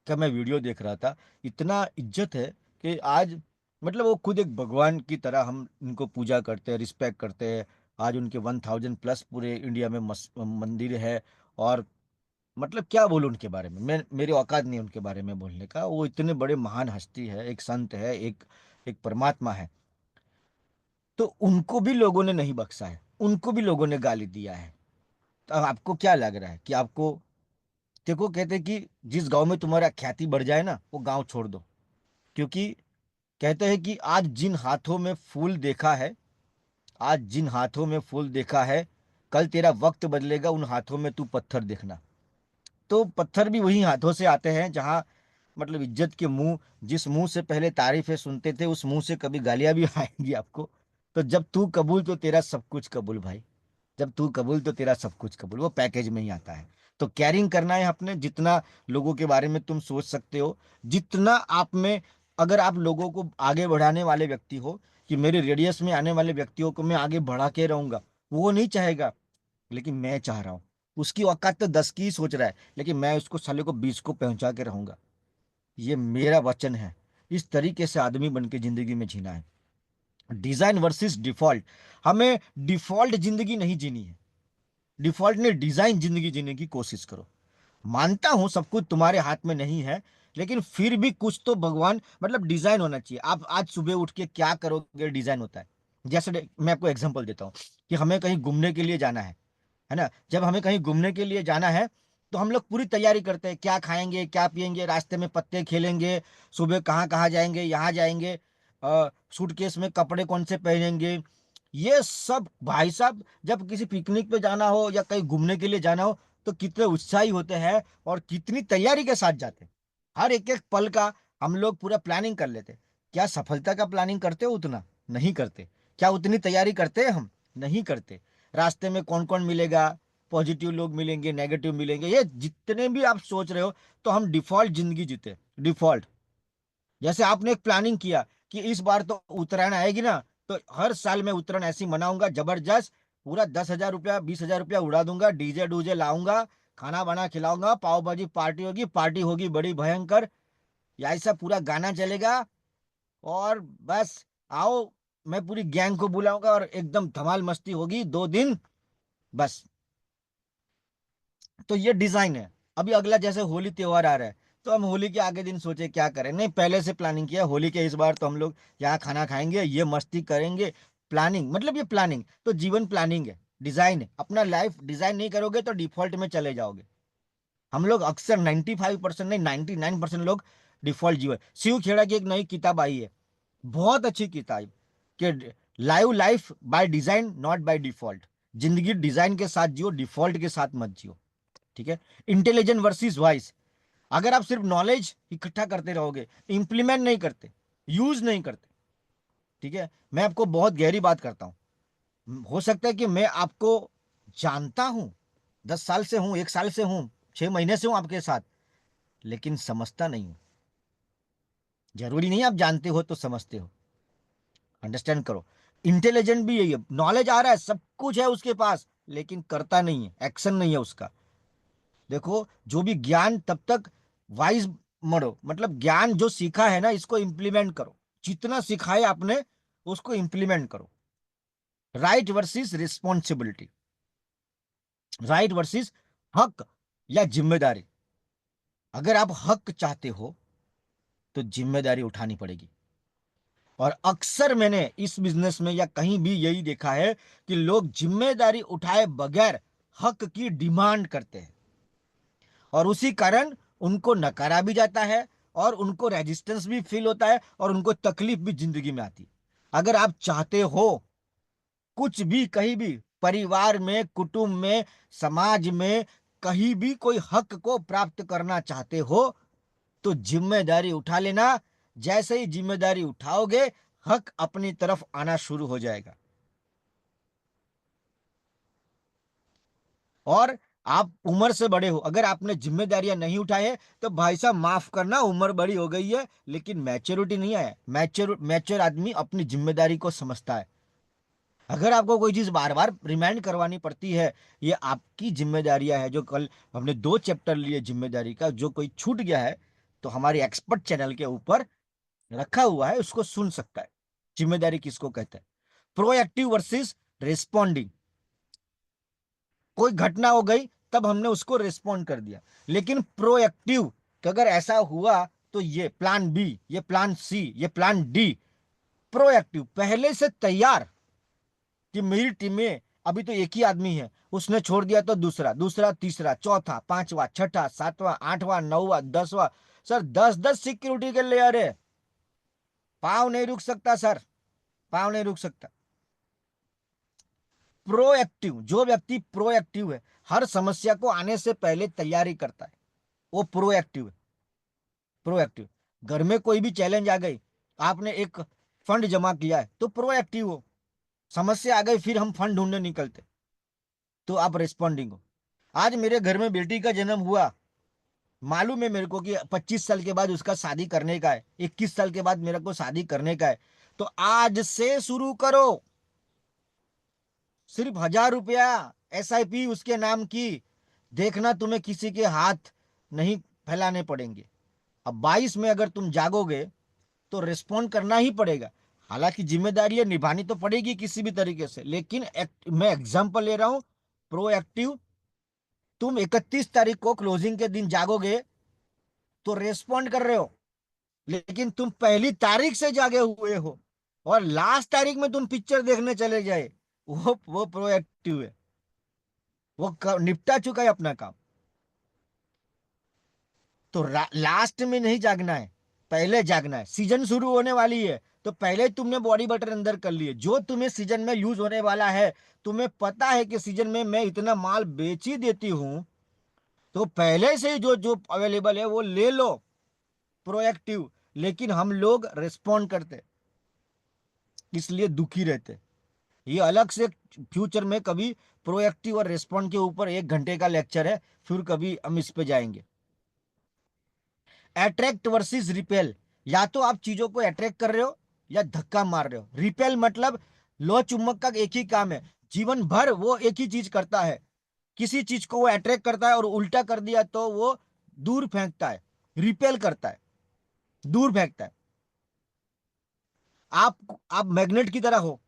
का मैं वीडियो देख रहा था, इतना इज्जत है कि आज, मतलब वो खुद एक भगवान की तरह हम उनको पूजा करते हैं, रिस्पेक्ट करते हैं। आज उनके 1000+ पूरे इंडिया में मंदिर है। और मतलब क्या बोलूं उनके बारे में, मैं, मेरी औकात नहीं उनके बारे में बोलने का। वो इतने बड़े महान हस्ती है, एक संत है, एक एक परमात्मा है। तो उनको भी लोगों ने नहीं बख्शा है, उनको भी लोगों ने गाली दिया है। तो अब आपको क्या लग रहा है कि आपको, देखो कहते हैं कि जिस गांव में तुम्हारा ख्याति बढ़ जाए ना, वो गांव छोड़ दो। क्योंकि कहते हैं कि आज जिन हाथों में फूल देखा है, आज जिन हाथों में फूल देखा है, कल तेरा वक्त बदलेगा, उन हाथों में तू पत्थर देखना। तो पत्थर भी वही हाथों से आते हैं जहां, मतलब इज्जत के मुंह, जिस मुंह से पहले तारीफें सुनते थे, उस मुंह से कभी गालियां भी आएंगी आपको। तो जब तू कबूल तो तेरा सब कुछ कबूल भाई। जब तू कबूल तो तेरा सब कुछ कबूल, वो पैकेज में ही आता है। तो कैरिंग करना है अपने, जितना लोगों के बारे में तुम सोच सकते हो, जितना आप में, अगर आप लोगों को आगे बढ़ाने वाले व्यक्ति हो, कि मेरे रेडियस में आने वाले व्यक्तियों को मैं आगे बढ़ा के रहूंगा, वो नहीं चाहेगा, लेकिन मैं चाह रहा हूँ। उसकी औकात तो 10 की ही सोच रहा है, लेकिन मैं उसको साले को 20 को पहुंचा के रहूंगा। ये मेरा वचन है। इस तरीके से आदमी बन के जिंदगी में जीना है। Design versus default. हमें डिफॉल्ट जिंदगी नहीं जीनी है, डिफॉल्ट ने डिजाइन जिंदगी जीने की कोशिश करो। मानता हूं सब कुछ तुम्हारे हाथ में नहीं है, लेकिन फिर भी कुछ तो भगवान, मतलब डिजाइन होना चाहिए। आप आज सुबह उठ के क्या करोगे, डिजाइन होता है। जैसे मैं आपको एग्जांपल देता हूं कि हमें कहीं घूमने के लिए जाना है ना। जब हमें कहीं घूमने के लिए जाना है, तो हम लोग पूरी तैयारी करते हैं, क्या खाएंगे, क्या पिएंगे, रास्ते में पत्ते खेलेंगे, सुबह कहाँ कहाँ जाएंगे, यहाँ जाएंगे, सूटकेस में कपड़े कौन से पहनेंगे। ये सब भाई साहब, जब किसी पिकनिक पे जाना हो या कहीं घूमने के लिए जाना हो, तो कितने उत्साही होते हैं और कितनी तैयारी के साथ जाते हैं। हर एक एक पल का हम लोग पूरा प्लानिंग कर लेते हैं। क्या सफलता का प्लानिंग करते हो? उतना नहीं करते। क्या उतनी तैयारी करते हैं हम? नहीं करते। रास्ते में कौन कौन मिलेगा, पॉजिटिव लोग मिलेंगे, नेगेटिव मिलेंगे, ये जितने भी आप सोच रहे हो, तो हम डिफॉल्ट जिंदगी जीते, डिफॉल्ट। जैसे आपने एक प्लानिंग किया कि इस बार तो उत्तरायण आएगी ना, तो हर साल मैं उत्तरायण ऐसी मनाऊंगा जबरदस्त, पूरा 10,000 रुपया 20,000 रुपया उड़ा दूंगा, डीजे डूजे लाऊंगा, खाना बना खिलाऊंगा, पाव भाजी पार्टी होगी, पार्टी होगी बड़ी भयंकर, या ऐसा पूरा गाना चलेगा। और बस आओ, मैं पूरी गैंग को बुलाऊंगा और एकदम धमाल मस्ती होगी 2 दिन, बस। तो ये डिजाइन है। अभी अगला जैसे होली त्योहार आ रहा है, तो हम होली के आगे दिन सोचे क्या करें, नहीं पहले से प्लानिंग किया, होली के इस बार तो हम लोग यहाँ खाना खाएंगे, ये मस्ती करेंगे। प्लानिंग, मतलब ये प्लानिंग तो जीवन प्लानिंग है, डिजाइन है। अपना लाइफ डिजाइन नहीं करोगे तो डिफॉल्ट में चले जाओगे। हम लोग अक्सर 95% नहीं, 99% लोग डिफॉल्ट जीवन। शिव खेड़ा की एक नई किताब आई है, बहुत अच्छी किताब, कि live life by design not by default. जिंदगी डिजाइन के साथ जियो, डिफॉल्ट के साथ मत जियो। ठीक है। Intelligent versus voice. अगर आप सिर्फ नॉलेज इकट्ठा करते रहोगे, इंप्लीमेंट नहीं करते, यूज नहीं करते, ठीक है, मैं आपको बहुत गहरी बात करता हूं। हो सकता है कि मैं आपको जानता हूं, 10 साल से हूं, 1 साल से हूं, 6 महीने से हूं आपके साथ, लेकिन समझता नहीं हूं। जरूरी नहीं आप जानते हो तो समझते हो। अंडरस्टैंड करो। इंटेलिजेंट भी यही है, नॉलेज आ रहा है, सब कुछ है उसके पास, लेकिन करता नहीं है, एक्शन नहीं है उसका। देखो, जो भी ज्ञान तब तक वाइज मरो, मतलब ज्ञान जो सीखा है ना, इसको इंप्लीमेंट करो। जितना सिखाया आपने, उसको इंप्लीमेंट करो। Right versus responsibility. Right versus हक या जिम्मेदारी? अगर आप हक चाहते हो तो जिम्मेदारी उठानी पड़ेगी। और अक्सर मैंने इस बिजनेस में या कहीं भी यही देखा है कि लोग जिम्मेदारी उठाए बगैर हक की डिमांड करते हैं, और उसी कारण उनको नकारा भी जाता है, और उनको रेजिस्टेंस भी फील होता है, और उनको तकलीफ भी जिंदगी में आती है। अगर आप चाहते हो कुछ भी कहीं भी, परिवार में, कुटुंब में, समाज में, कहीं भी कोई हक को प्राप्त करना चाहते हो तो जिम्मेदारी उठा लेना। जैसे ही जिम्मेदारी उठाओगे, हक अपनी तरफ आना शुरू हो जाएगा। और आप उम्र से बड़े हो, अगर आपने जिम्मेदारियां नहीं उठाई है तो भाई साहब माफ करना, उम्र बड़ी हो गई है लेकिन मैच्योरिटी नहीं आया। मैच्योर आदमी अपनी जिम्मेदारी को समझता है। अगर आपको कोई चीज बार बार रिमाइंड करवानी पड़ती है, ये आपकी जिम्मेदारियां है। जो कल हमने 2 चैप्टर लिए जिम्मेदारी का, जो कोई छूट गया है तो हमारी एक्सपर्ट चैनल के ऊपर रखा हुआ है, उसको सुन सकता है। जिम्मेदारी किसको कहते हैं? Proactive versus responding. कोई घटना हो गई, तब हमने उसको रिस्पॉन्ड कर दिया। लेकिन प्रोएक्टिव, कि अगर ऐसा हुआ तो ये प्लान बी, ये प्लान सी, ये प्लान डी। प्रोएक्टिव, पहले से तैयार कि मेरी टीम में अभी तो एक ही आदमी है, उसने छोड़ दिया तो दूसरा, दूसरा तीसरा, चौथा, पांचवा, छठा, सातवां, आठवां, नौवां, 10वां। सर 10-10 सिक्योरिटी के लेयर है। पाँव नहीं रुक सकता सर, पाँव नहीं रुक सकता। प्रोएक्टिव, जो व्यक्ति प्रोएक्टिव है, हर समस्या को आने से पहले तैयारी करता है, वो प्रोएक्टिव है। प्रोएक्टिव, घर में कोई भी चैलेंज आ गई, आपने एक फंड जमा किया है तो प्रोएक्टिव हो। समस्या आ गई, फिर हम फंड ढूंढने निकलते, तो आप रिस्पॉन्डिंग हो। आज मेरे घर में बेटी का जन्म हुआ, मालूम है मेरे को कि 25 साल के बाद उसका शादी करने का है, 21 साल के बाद मेरे को शादी करने का है। तो आज से शुरू करो। सिर्फ 1,000 रुपया SIP उसके नाम की, देखना तुम्हें किसी के हाथ नहीं फैलाने पड़ेंगे। अब 22 में अगर तुम जागोगे तो रिस्पॉन्ड करना ही पड़ेगा। हालांकि जिम्मेदारी निभानी तो पड़ेगी किसी भी तरीके से, लेकिन मैं एग्जांपल ले रहा हूं। प्रोएक्टिव, तुम 31 तारीख को क्लोजिंग के दिन जागोगे तो रेस्पॉन्ड कर रहे हो, लेकिन तुम पहली तारीख से जागे हुए हो और लास्ट तारीख में तुम पिक्चर देखने चले जाए, वो प्रोएक्टिव है। वो निपटा चुका है अपना काम। तो लास्ट में नहीं जागना है, पहले जागना है। सीजन शुरू होने वाली है तो पहले तुमने बॉडी बटर अंदर कर लिए, जो तुम्हें सीजन में यूज होने वाला है। तुम्हें पता है कि सीजन में मैं इतना माल बेच ही देती हूं, तो पहले से ही जो जो अवेलेबल है वो ले लो। प्रोएक्टिव। लेकिन हम लोग रिस्पॉन्ड करते, इसलिए दुखी रहते। ये अलग से फ्यूचर में कभी प्रोएक्टिव और रिस्पॉन्ड के ऊपर 1 घंटे का लेक्चर है, फिर कभी हम इस पे जाएंगे। अट्रैक्ट वर्सेस रिपेल, या तो आप चीजों को अट्रैक्ट कर रहे हो या धक्का मार रहे हो। रिपेल मतलब लो चुंबक का एक ही काम है, जीवन भर वो एक ही चीज करता है। किसी चीज को वो अट्रैक्ट करता है और उल्टा कर दिया तो वो दूर फेंकता है। रिपेल करता है, दूर फेंकता है। आप मैग्नेट की तरह हो।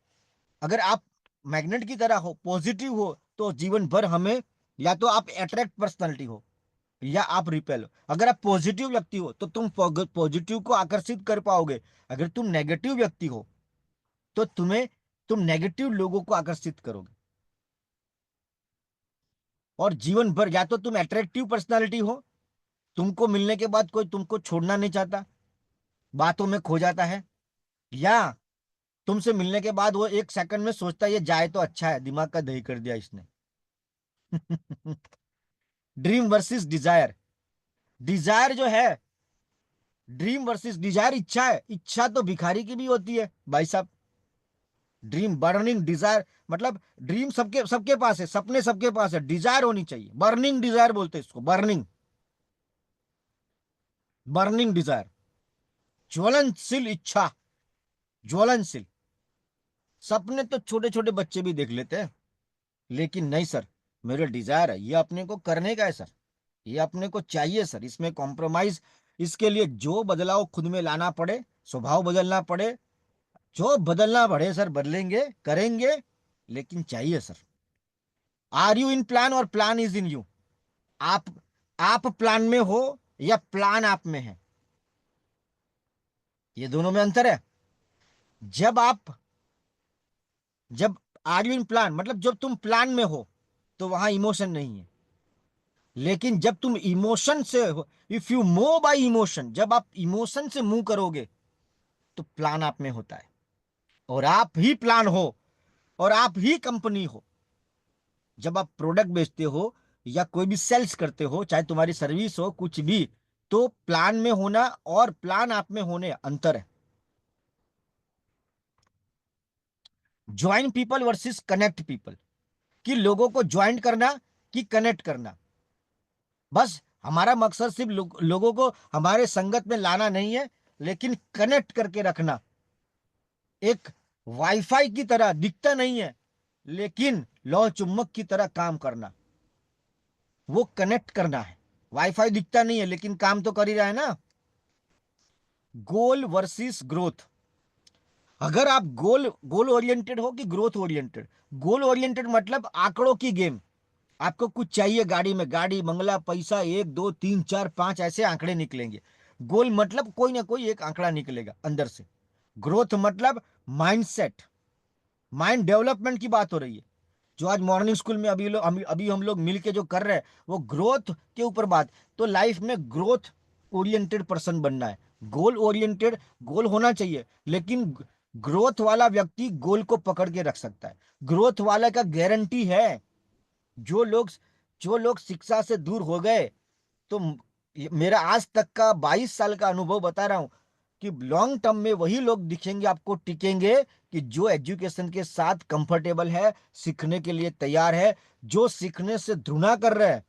अगर आप मैग्नेट की तरह हो, पॉजिटिव हो, तो जीवन भर हमें, या तो आप अट्रैक्ट पर्सनालिटी हो या आप रिपेल हो। अगर आप पॉजिटिव व्यक्ति हो तो तुम पॉजिटिव को आकर्षित कर पाओगे। अगर तुम नेगेटिव व्यक्ति हो तो तुम नेगेटिव लोगों को आकर्षित करोगे। और जीवन भर या तो तुम अट्रैक्टिव पर्सनालिटी हो, तुमको मिलने के बाद कोई तुमको छोड़ना नहीं चाहता, बातों में खो जाता है, या तुमसे मिलने के बाद वो 1 सेकंड में सोचता है ये जाए तो अच्छा है, दिमाग का दही कर दिया इसने। Dream versus Dzire. डिजायर जो है, ड्रीम वर्सेस डिजायर, इच्छा है। इच्छा तो भिखारी की भी होती है भाई साहब। ड्रीम, बर्निंग डिजायर, मतलब ड्रीम सबके सबके पास है, सपने सबके पास है, डिजायर होनी चाहिए। बर्निंग डिजायर बोलते हैं इसको, बर्निंग, बर्निंग डिजायर, ज्वलनशील इच्छा, ज्वलनशील। सपने तो छोटे छोटे बच्चे भी देख लेते हैं, लेकिन नहीं सर, मेरे डिजायर है, ये अपने को करने का है सर, ये अपने को चाहिए सर, इसमें कॉम्प्रोमाइज, इसके लिए जो बदलाव खुद में लाना पड़े, स्वभाव बदलना पड़े, जो बदलना पड़े सर बदलेंगे, करेंगे, लेकिन चाहिए sir. Are you in plan और प्लान इज इन यू? आप आप प्लान में हो या प्लान आप में है, ये दोनों में अंतर है। जब आप जब आर यू इन प्लान, मतलब जब तुम प्लान में हो तो वहां इमोशन नहीं है। लेकिन जब तुम इमोशन से हो, if you move by emotion, जब आप इमोशन से मूव करोगे तो प्लान आप में होता है, और आप ही प्लान हो, और आप ही कंपनी हो। जब आप प्रोडक्ट बेचते हो या कोई भी सेल्स करते हो, चाहे तुम्हारी सर्विस हो कुछ भी, तो प्लान में होना और प्लान आप में होने अंतर है। Join people versus connect people, कि लोगों को ज्वाइन करना कि कनेक्ट करना। बस हमारा मकसद सिर्फ लोगों को हमारे संगत में लाना नहीं है, लेकिन कनेक्ट करके रखना। एक वाईफाई की तरह दिखता नहीं है, लेकिन लौह चुम्बक की तरह काम करना, वो कनेक्ट करना है। वाईफाई दिखता नहीं है लेकिन काम तो कर ही रहा है ना। गोल वर्सेस ग्रोथ। अगर आप गोल गोल ओरिएंटेड हो कि ग्रोथ ओरिएंटेड। गोल ओरिएंटेड मतलब आंकड़ों की गेम। आपको कुछ चाहिए, गाड़ी में गाड़ी, बंगला, पैसा, 1 2 3 4 5 ऐसे आंकड़े निकलेंगे। गोल मतलब कोई ना कोई एक आंकड़ा निकलेगा अंदर से। ग्रोथ मतलब माइंडसेट, माइंड डेवलपमेंट की बात हो रही है। जो आज मॉर्निंग स्कूल में अभी हम लोग मिल के जो कर रहे हैं वो ग्रोथ के ऊपर बात। तो लाइफ में ग्रोथ ओरिएंटेड पर्सन बनना है। गोल ओरिएंटेड, गोल होना चाहिए, लेकिन ग्रोथ वाला व्यक्ति गोल को पकड़ के रख सकता है। ग्रोथ वाला का गारंटी है। जो लोग जो लोग शिक्षा से दूर हो गए, तो मेरा आज तक का 22 साल का अनुभव बता रहा हूं कि लॉन्ग टर्म में वही लोग दिखेंगे आपको, टिकेंगे, कि जो एजुकेशन के साथ कंफर्टेबल है, सीखने के लिए तैयार है, जो सीखने से घृणा कर रहे हैं।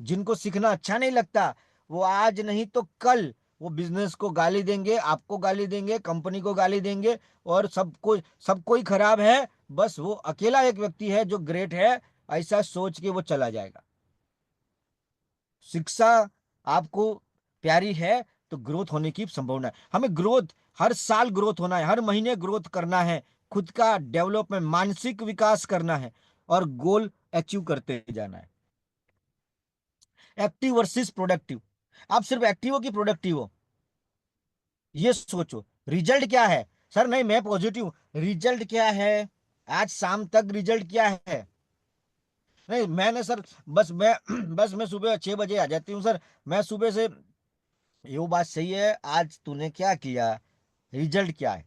जिनको सीखना अच्छा नहीं लगता, वो आज नहीं तो कल वो बिजनेस को गाली देंगे, आपको गाली देंगे, कंपनी को गाली देंगे, और सब कोई खराब है, बस वो अकेला एक व्यक्ति है जो ग्रेट है, ऐसा सोच के वो चला जाएगा। शिक्षा आपको प्यारी है तो ग्रोथ होने की संभावना है। हमें ग्रोथ, हर साल ग्रोथ होना है, हर महीने ग्रोथ करना है, खुद का डेवलपमेंट, मानसिक विकास करना है, और गोल अचीव करते जाना है। Active versus productive. आप सिर्फ एक्टिव हो कि प्रोडक्टिव हो, ये सोचो। रिजल्ट क्या है? सर नहीं, मैं पॉजिटिव हूं। रिजल्ट क्या है? आज शाम तक रिजल्ट क्या है? नहीं मैंने सर, बस मैं बस मैं सुबह 6 बजे आ जाती हूँ सर। मैं सुबह से, ये बात सही है, आज तूने क्या किया? रिजल्ट क्या है?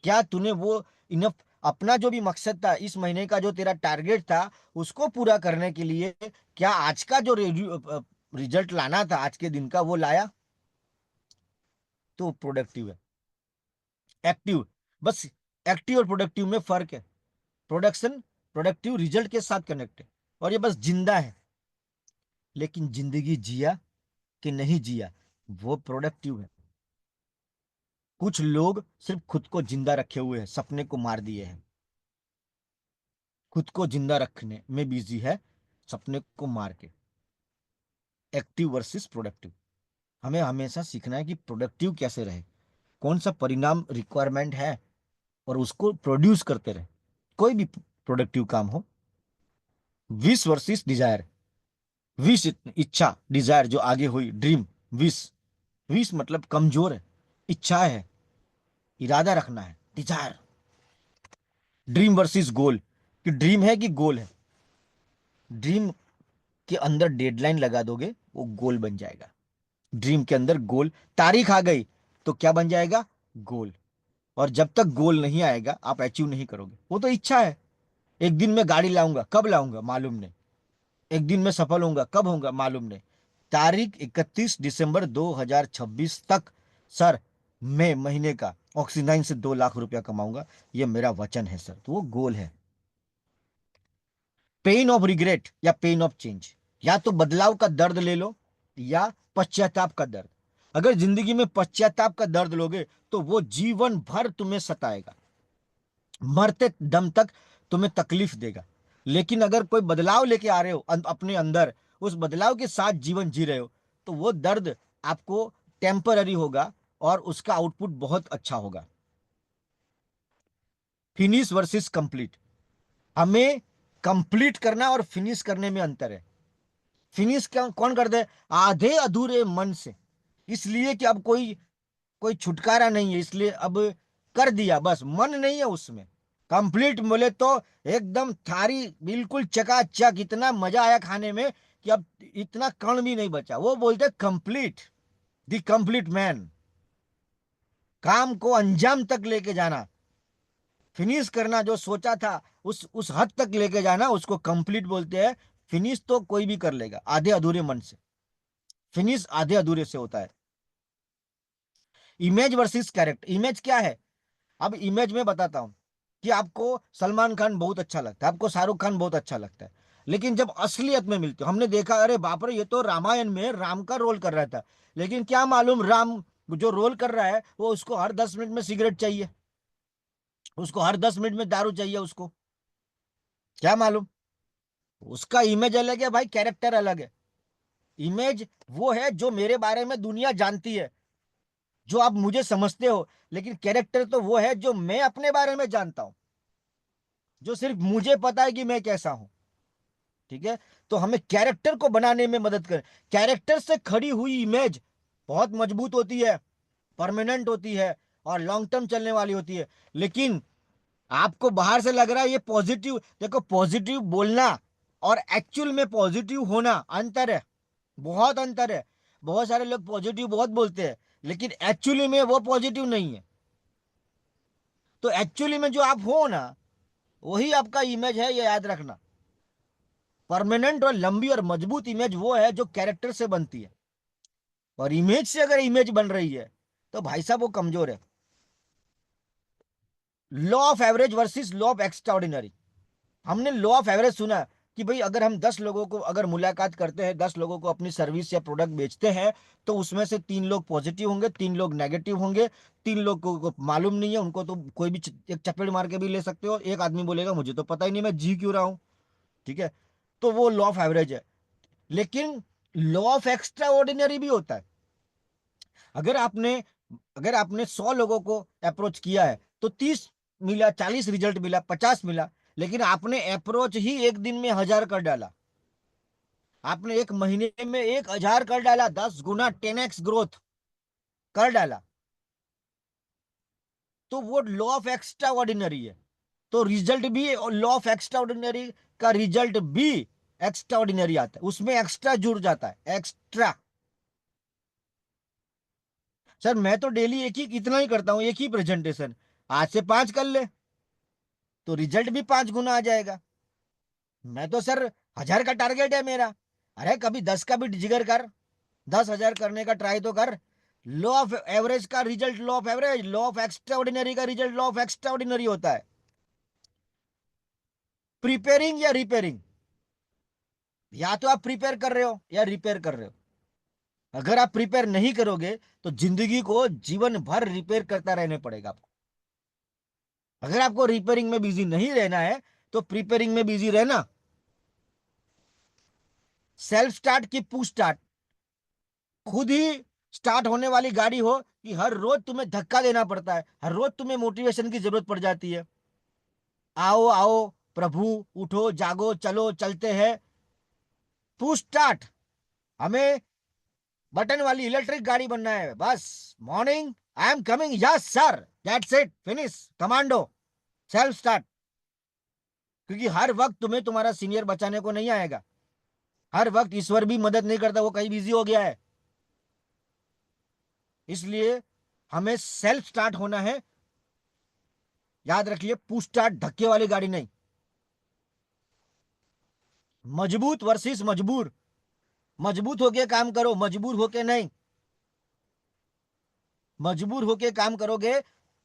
क्या तूने वो इनफ, अपना जो भी मकसद था, इस महीने का जो तेरा टारगेट था, उसको पूरा करने के लिए क्या आज का जो रिजल्ट लाना था आज के दिन का, वो लाया? तो प्रोडक्टिव है। एक्टिव, बस एक्टिव और प्रोडक्टिव में फर्क है। प्रोडक्शन, प्रोडक्टिव रिजल्ट के साथ कनेक्ट है, और ये बस जिंदा है। लेकिन जिंदगी जिया कि नहीं जिया, वो प्रोडक्टिव है। कुछ लोग सिर्फ खुद को जिंदा रखे हुए हैं, सपने को मार दिए हैं। खुद को जिंदा रखने में बिजी है, सपने को मार के। Active versus productive. हमें हमेशा सीखना है कि प्रोडक्टिव कैसे रहे, कौन सा परिणाम रिक्वायरमेंट है, और उसको प्रोड्यूस करते रहे। कोई भी प्रोडक्टिव काम हो। Wish versus desire. विश इच्छा, डिजायर जो आगे हुई, ड्रीम। विश, विश मतलब कमजोर है, इच्छा है, इरादा रखना है, डिजायर। ड्रीम वर्सेस गोल, कि ड्रीम है कि गोल है। ड्रीम के अंदर डेडलाइन लगा दोगे, वो गोल बन जाएगा। ड्रीम के अंदर गोल, तारीख आ गई तो क्या बन जाएगा? गोल। और जब तक गोल नहीं आएगा आप अचीव नहीं करोगे। वो तो इच्छा है, एक दिन में गाड़ी लाऊंगा, कब लाऊंगा मालूम नहीं। एक दिन में सफल होऊंगा, कब होऊंगा मालूम नहीं। तारीख 31 दिसंबर 2026 तक, सर मैं महीने का ऑक्सीजन से 2 लाख रुपया कमाऊंगा, ये मेरा वचन है सर, तो वो गोल है। पेन ऑफ रिग्रेट या पेन ऑफ चेंज, या तो बदलाव का दर्द ले लो या पश्चाताप का दर्द। अगर जिंदगी में पश्चाताप का दर्द लोगे तो वो जीवन भर तुम्हें सताएगा, मरते दम तक तुम्हें तकलीफ देगा। लेकिन अगर कोई बदलाव लेके आ रहे हो अपने अंदर, उस बदलाव के साथ जीवन जी रहे हो, तो वो दर्द आपको टेम्पररी होगा, और उसका आउटपुट बहुत अच्छा होगा। Finish versus complete. हमें कंप्लीट करना और फिनिश करने में अंतर है। फिनिश कौन करते हैं? आधे अधूरे मन से। इसलिए कि अब कोई कोई छुटकारा नहीं है, इसलिए अब कर दिया, बस मन नहीं है उसमें। कंप्लीट बोले तो एकदम थारी बिल्कुल चकाचक, इतना मजा आया खाने में कि अब इतना कण भी नहीं बचा। वो बोलते कंप्लीट, द कंप्लीट मैन। काम को अंजाम तक लेके जाना, फिनिश करना, जो सोचा था उस हद तक लेके जाना, उसको कंप्लीट बोलते हैं। फिनिश तो कोई भी कर लेगा आधे अधूरे मन से, फिनिश आधे अधूरे से होता है। Image versus character. इमेज क्या है? अब इमेज में बताता हूं कि आपको सलमान खान बहुत अच्छा लगता है, आपको शाहरुख खान बहुत अच्छा लगता है, लेकिन जब असलियत में मिलते हो, हमने देखा अरे बाप रे, ये तो रामायण में राम का रोल कर रहा था, लेकिन क्या मालूम राम जो रोल कर रहा है वो उसको हर 10 मिनट में सिगरेट चाहिए, उसको हर 10 मिनट में दारू चाहिए, उसको क्या मालूम। उसका इमेज अलग है भाई, कैरेक्टर अलग है। इमेज वो है जो मेरे बारे में दुनिया जानती है, जो आप मुझे समझते हो, लेकिन कैरेक्टर तो वो है जो मैं अपने बारे में जानता हूं, जो सिर्फ मुझे पता है कि मैं कैसा हूं। ठीक है? तो हमें कैरेक्टर को बनाने में मदद कर, कैरेक्टर से खड़ी हुई इमेज बहुत मजबूत होती है, परमानेंट होती है और लॉन्ग टर्म चलने वाली होती है। लेकिन आपको बाहर से लग रहा है ये पॉजिटिव, देखो पॉजिटिव बोलना और एक्चुअल में पॉजिटिव होना अंतर है, बहुत अंतर है। बहुत सारे लोग पॉजिटिव बहुत बोलते हैं, लेकिन एक्चुअली में वो पॉजिटिव नहीं है। तो एक्चुअली में जो आप हो ना, वही आपका इमेज है, ये याद रखना। परमानेंट और लंबी और मजबूत इमेज वो है जो कैरेक्टर से बनती है, और इमेज से अगर इमेज बन रही है तो भाई साहब वो कमजोर है। Law of average versus law of extraordinary. हमने लॉ ऑफ एवरेज सुना कि भाई अगर हम 10 लोगों को अगर मुलाकात करते हैं, 10 लोगों को अपनी सर्विस या प्रोडक्ट बेचते हैं, तो उसमें से 3 लोग पॉजिटिव होंगे, 3 लोग नेगेटिव होंगे। 3 लोग को मालूम नहीं है, उनको तो कोई भी एक चपेट मार के भी ले सकते हो। एक आदमी बोलेगा मुझे तो पता ही नहीं, मैं जी क्यों रहा हूं। ठीक है? तो वो लॉ ऑफ एवरेज है। लेकिन लॉ ऑफ एक्स्ट्रा ऑर्डिनरी भी होता है। अगर आपने अगर आपने 100 लोगों को अप्रोच किया है तो 30 मिला, 40 रिजल्ट मिला, 50 मिला, लेकिन आपने अप्रोच ही एक दिन में 1000 कर डाला, आपने एक महीने में 1000 कर डाला, 10 गुना 10x ग्रोथ कर डाला, तो वो लॉ ऑफ एक्स्ट्रा ऑर्डिनरी है। तो रिजल्ट भी लॉ ऑफ एक्स्ट्रा ऑर्डिनरी का रिजल्ट भी एक्स्ट्रा ऑर्डिनरी आता है, उसमें एक्स्ट्रा जुड़ जाता है, एक्स्ट्रा। सर मैं तो डेली एक ही इतना ही करता हूं, एक ही प्रेजेंटेशन, आज से 5 कर ले तो रिजल्ट भी 5 गुना आ जाएगा। मैं तो सर 1000 का टारगेट है मेरा। अरे कभी 10 का भी जिगर कर, 10,000 करने का ट्राई तो कर। लॉ ऑफ एवरेज का result law of average, law of extraordinary का result law of extraordinary होता है। प्रिपेयरिंग या रिपेयरिंग, या तो आप प्रिपेयर कर रहे हो या रिपेयर कर रहे हो। अगर आप प्रिपेयर नहीं करोगे तो जिंदगी को जीवन भर रिपेयर करता रहने पड़ेगा आपको। अगर आपको रिपेयरिंग में बिजी नहीं रहना है तो प्रिपेयरिंग में बिजी रहना। सेल्फ स्टार्ट की पुश स्टार्ट, खुद ही स्टार्ट होने वाली गाड़ी हो कि हर रोज तुम्हें धक्का देना पड़ता है, हर रोज तुम्हें मोटिवेशन की जरूरत पड़ जाती है। आओ आओ प्रभु, उठो जागो चलो चलते हैं, पुश स्टार्ट। हमें बटन वाली इलेक्ट्रिक गाड़ी बनना है बस। Morning, I am coming, yes sir, that's it, finish, commando, self start. क्योंकि हर वक्त तुम्हें तुम्हारा सीनियर बचाने को नहीं आएगा, हर वक्त ईश्वर भी मदद नहीं करता, वो कहीं बिजी हो गया है। इसलिए हमें सेल्फ स्टार्ट होना है। याद रखिए, पुश स्टार्ट धक्के वाली गाड़ी नहीं। मजबूत वर्सेस मजबूर, मजबूत होके काम करो, मजबूर होके नहीं। मजबूर होके काम करोगे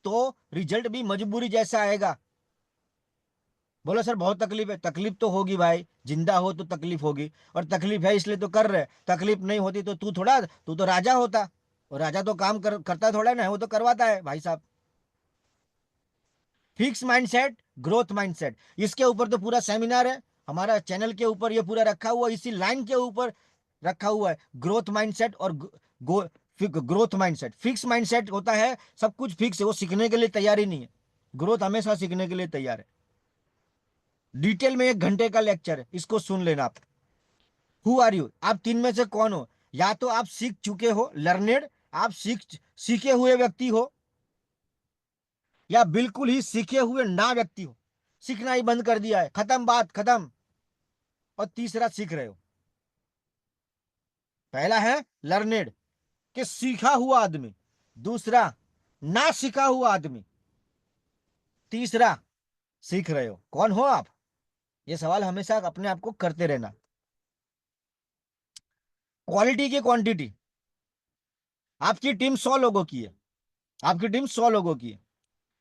तो रिजल्ट भी मजबूरी जैसा आएगा। बोलो सर बहुत तकलीफ है, तकलीफ तो होगी भाई, जिंदा हो तो तकलीफ होगी, और तकलीफ है इसलिए तो कर रहे। तकलीफ नहीं होती तो तू तो राजा होता, और राजा तो काम करता थोड़ा ना है, वो तो करवाता है भाई साहब। फिक्स माइंडसेट, ग्रोथ माइंडसेट, इसके ऊपर तो पूरा सेमिनार है हमारा चैनल के ऊपर, ये पूरा रखा हुआ, इसी लाइन के ऊपर रखा हुआ है। ग्रोथ माइंडसेट और ग्रोथ माइंडसेट, फिक्स माइंडसेट होता है सब कुछ फिक्स है, वो सीखने के लिए तैयार ही नहीं है। ग्रोथ हमेशा सीखने के लिए तैयार है। डिटेल में 1 घंटे का लेक्चर है, इसको सुन लेना आप। हु आर यू, आप तीन में से कौन हो? या तो आप सीख चुके हो, लर्नेड, आप सीखे हुए व्यक्ति हो, या बिल्कुल ही सीखे हुए ना व्यक्ति हो, सीखना ही बंद कर दिया है, खत्म, बात खत्म। और तीसरा सीख रहे हो। पहला है लर्नेड, कि सीखा हुआ आदमी। दूसरा ना सीखा हुआ आदमी। तीसरा सीख रहे हो। कौन हो आप? ये सवाल हमेशा अपने आप को करते रहना। क्वालिटी की क्वांटिटी। आपकी टीम 100 लोगों की है, आपकी टीम 100 लोगों की है,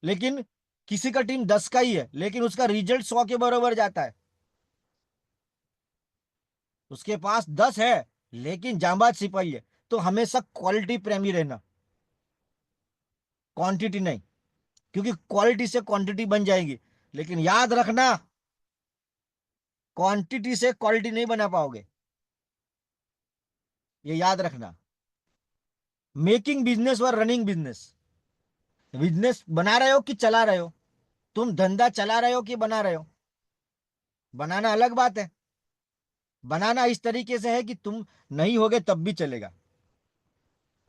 लेकिन किसी का टीम 10 का ही है, लेकिन उसका रिजल्ट 100 के बराबर जाता है। उसके पास 10 है, लेकिन जांबाज सिपाही है। तो हमेशा क्वालिटी प्रेमी रहना, क्वांटिटी नहीं। क्योंकि क्वालिटी से क्वांटिटी बन जाएगी, लेकिन याद रखना, क्वांटिटी से क्वालिटी नहीं बना पाओगे। ये याद रखना। मेकिंग बिजनेस और रनिंग बिजनेस। बिजनेस बना रहे हो कि चला रहे हो? तुम धंधा चला रहे हो कि बना रहे हो? बनाना अलग बात है। बनाना इस तरीके से है कि तुम नहीं होगे तब भी चलेगा,